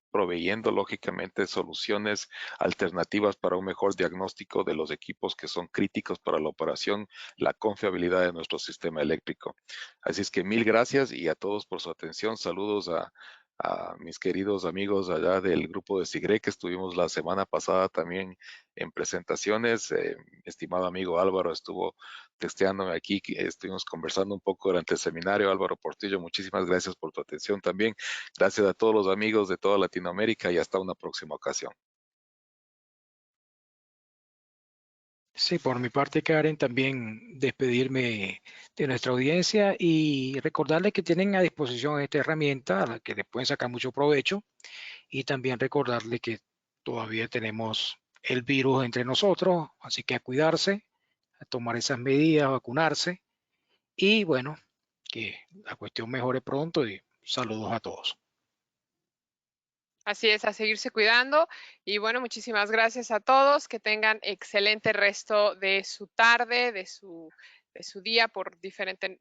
proveyendo lógicamente soluciones alternativas para un mejor diagnóstico de los equipos que son críticos para la operación, la confiabilidad de nuestro sistema eléctrico. Así es que mil gracias y a todos por su atención. Saludos a mis queridos amigos allá del grupo de SIGRE que estuvimos la semana pasada también en presentaciones. Mi estimado amigo Álvaro estuvo texteándome aquí, estuvimos conversando un poco durante el seminario. Álvaro Portillo, muchísimas gracias por tu atención también. Gracias a todos los amigos de toda Latinoamérica y hasta una próxima ocasión. Sí, por mi parte, Karen, también despedirme de nuestra audiencia y recordarles que tienen a disposición esta herramienta a la que le pueden sacar mucho provecho y también recordarles que todavía tenemos el virus entre nosotros, así que a cuidarse, a tomar esas medidas, a vacunarse y bueno, que la cuestión mejore pronto y saludos a todos. Así es, a seguirse cuidando. Y bueno, muchísimas gracias a todos. Que tengan excelente resto de su tarde, de su día.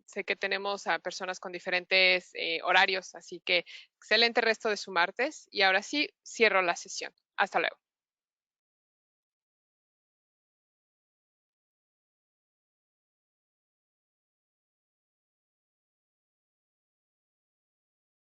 Sé que tenemos a personas con diferentes horarios, así que excelente resto de su martes. Y ahora sí, cierro la sesión. Hasta luego.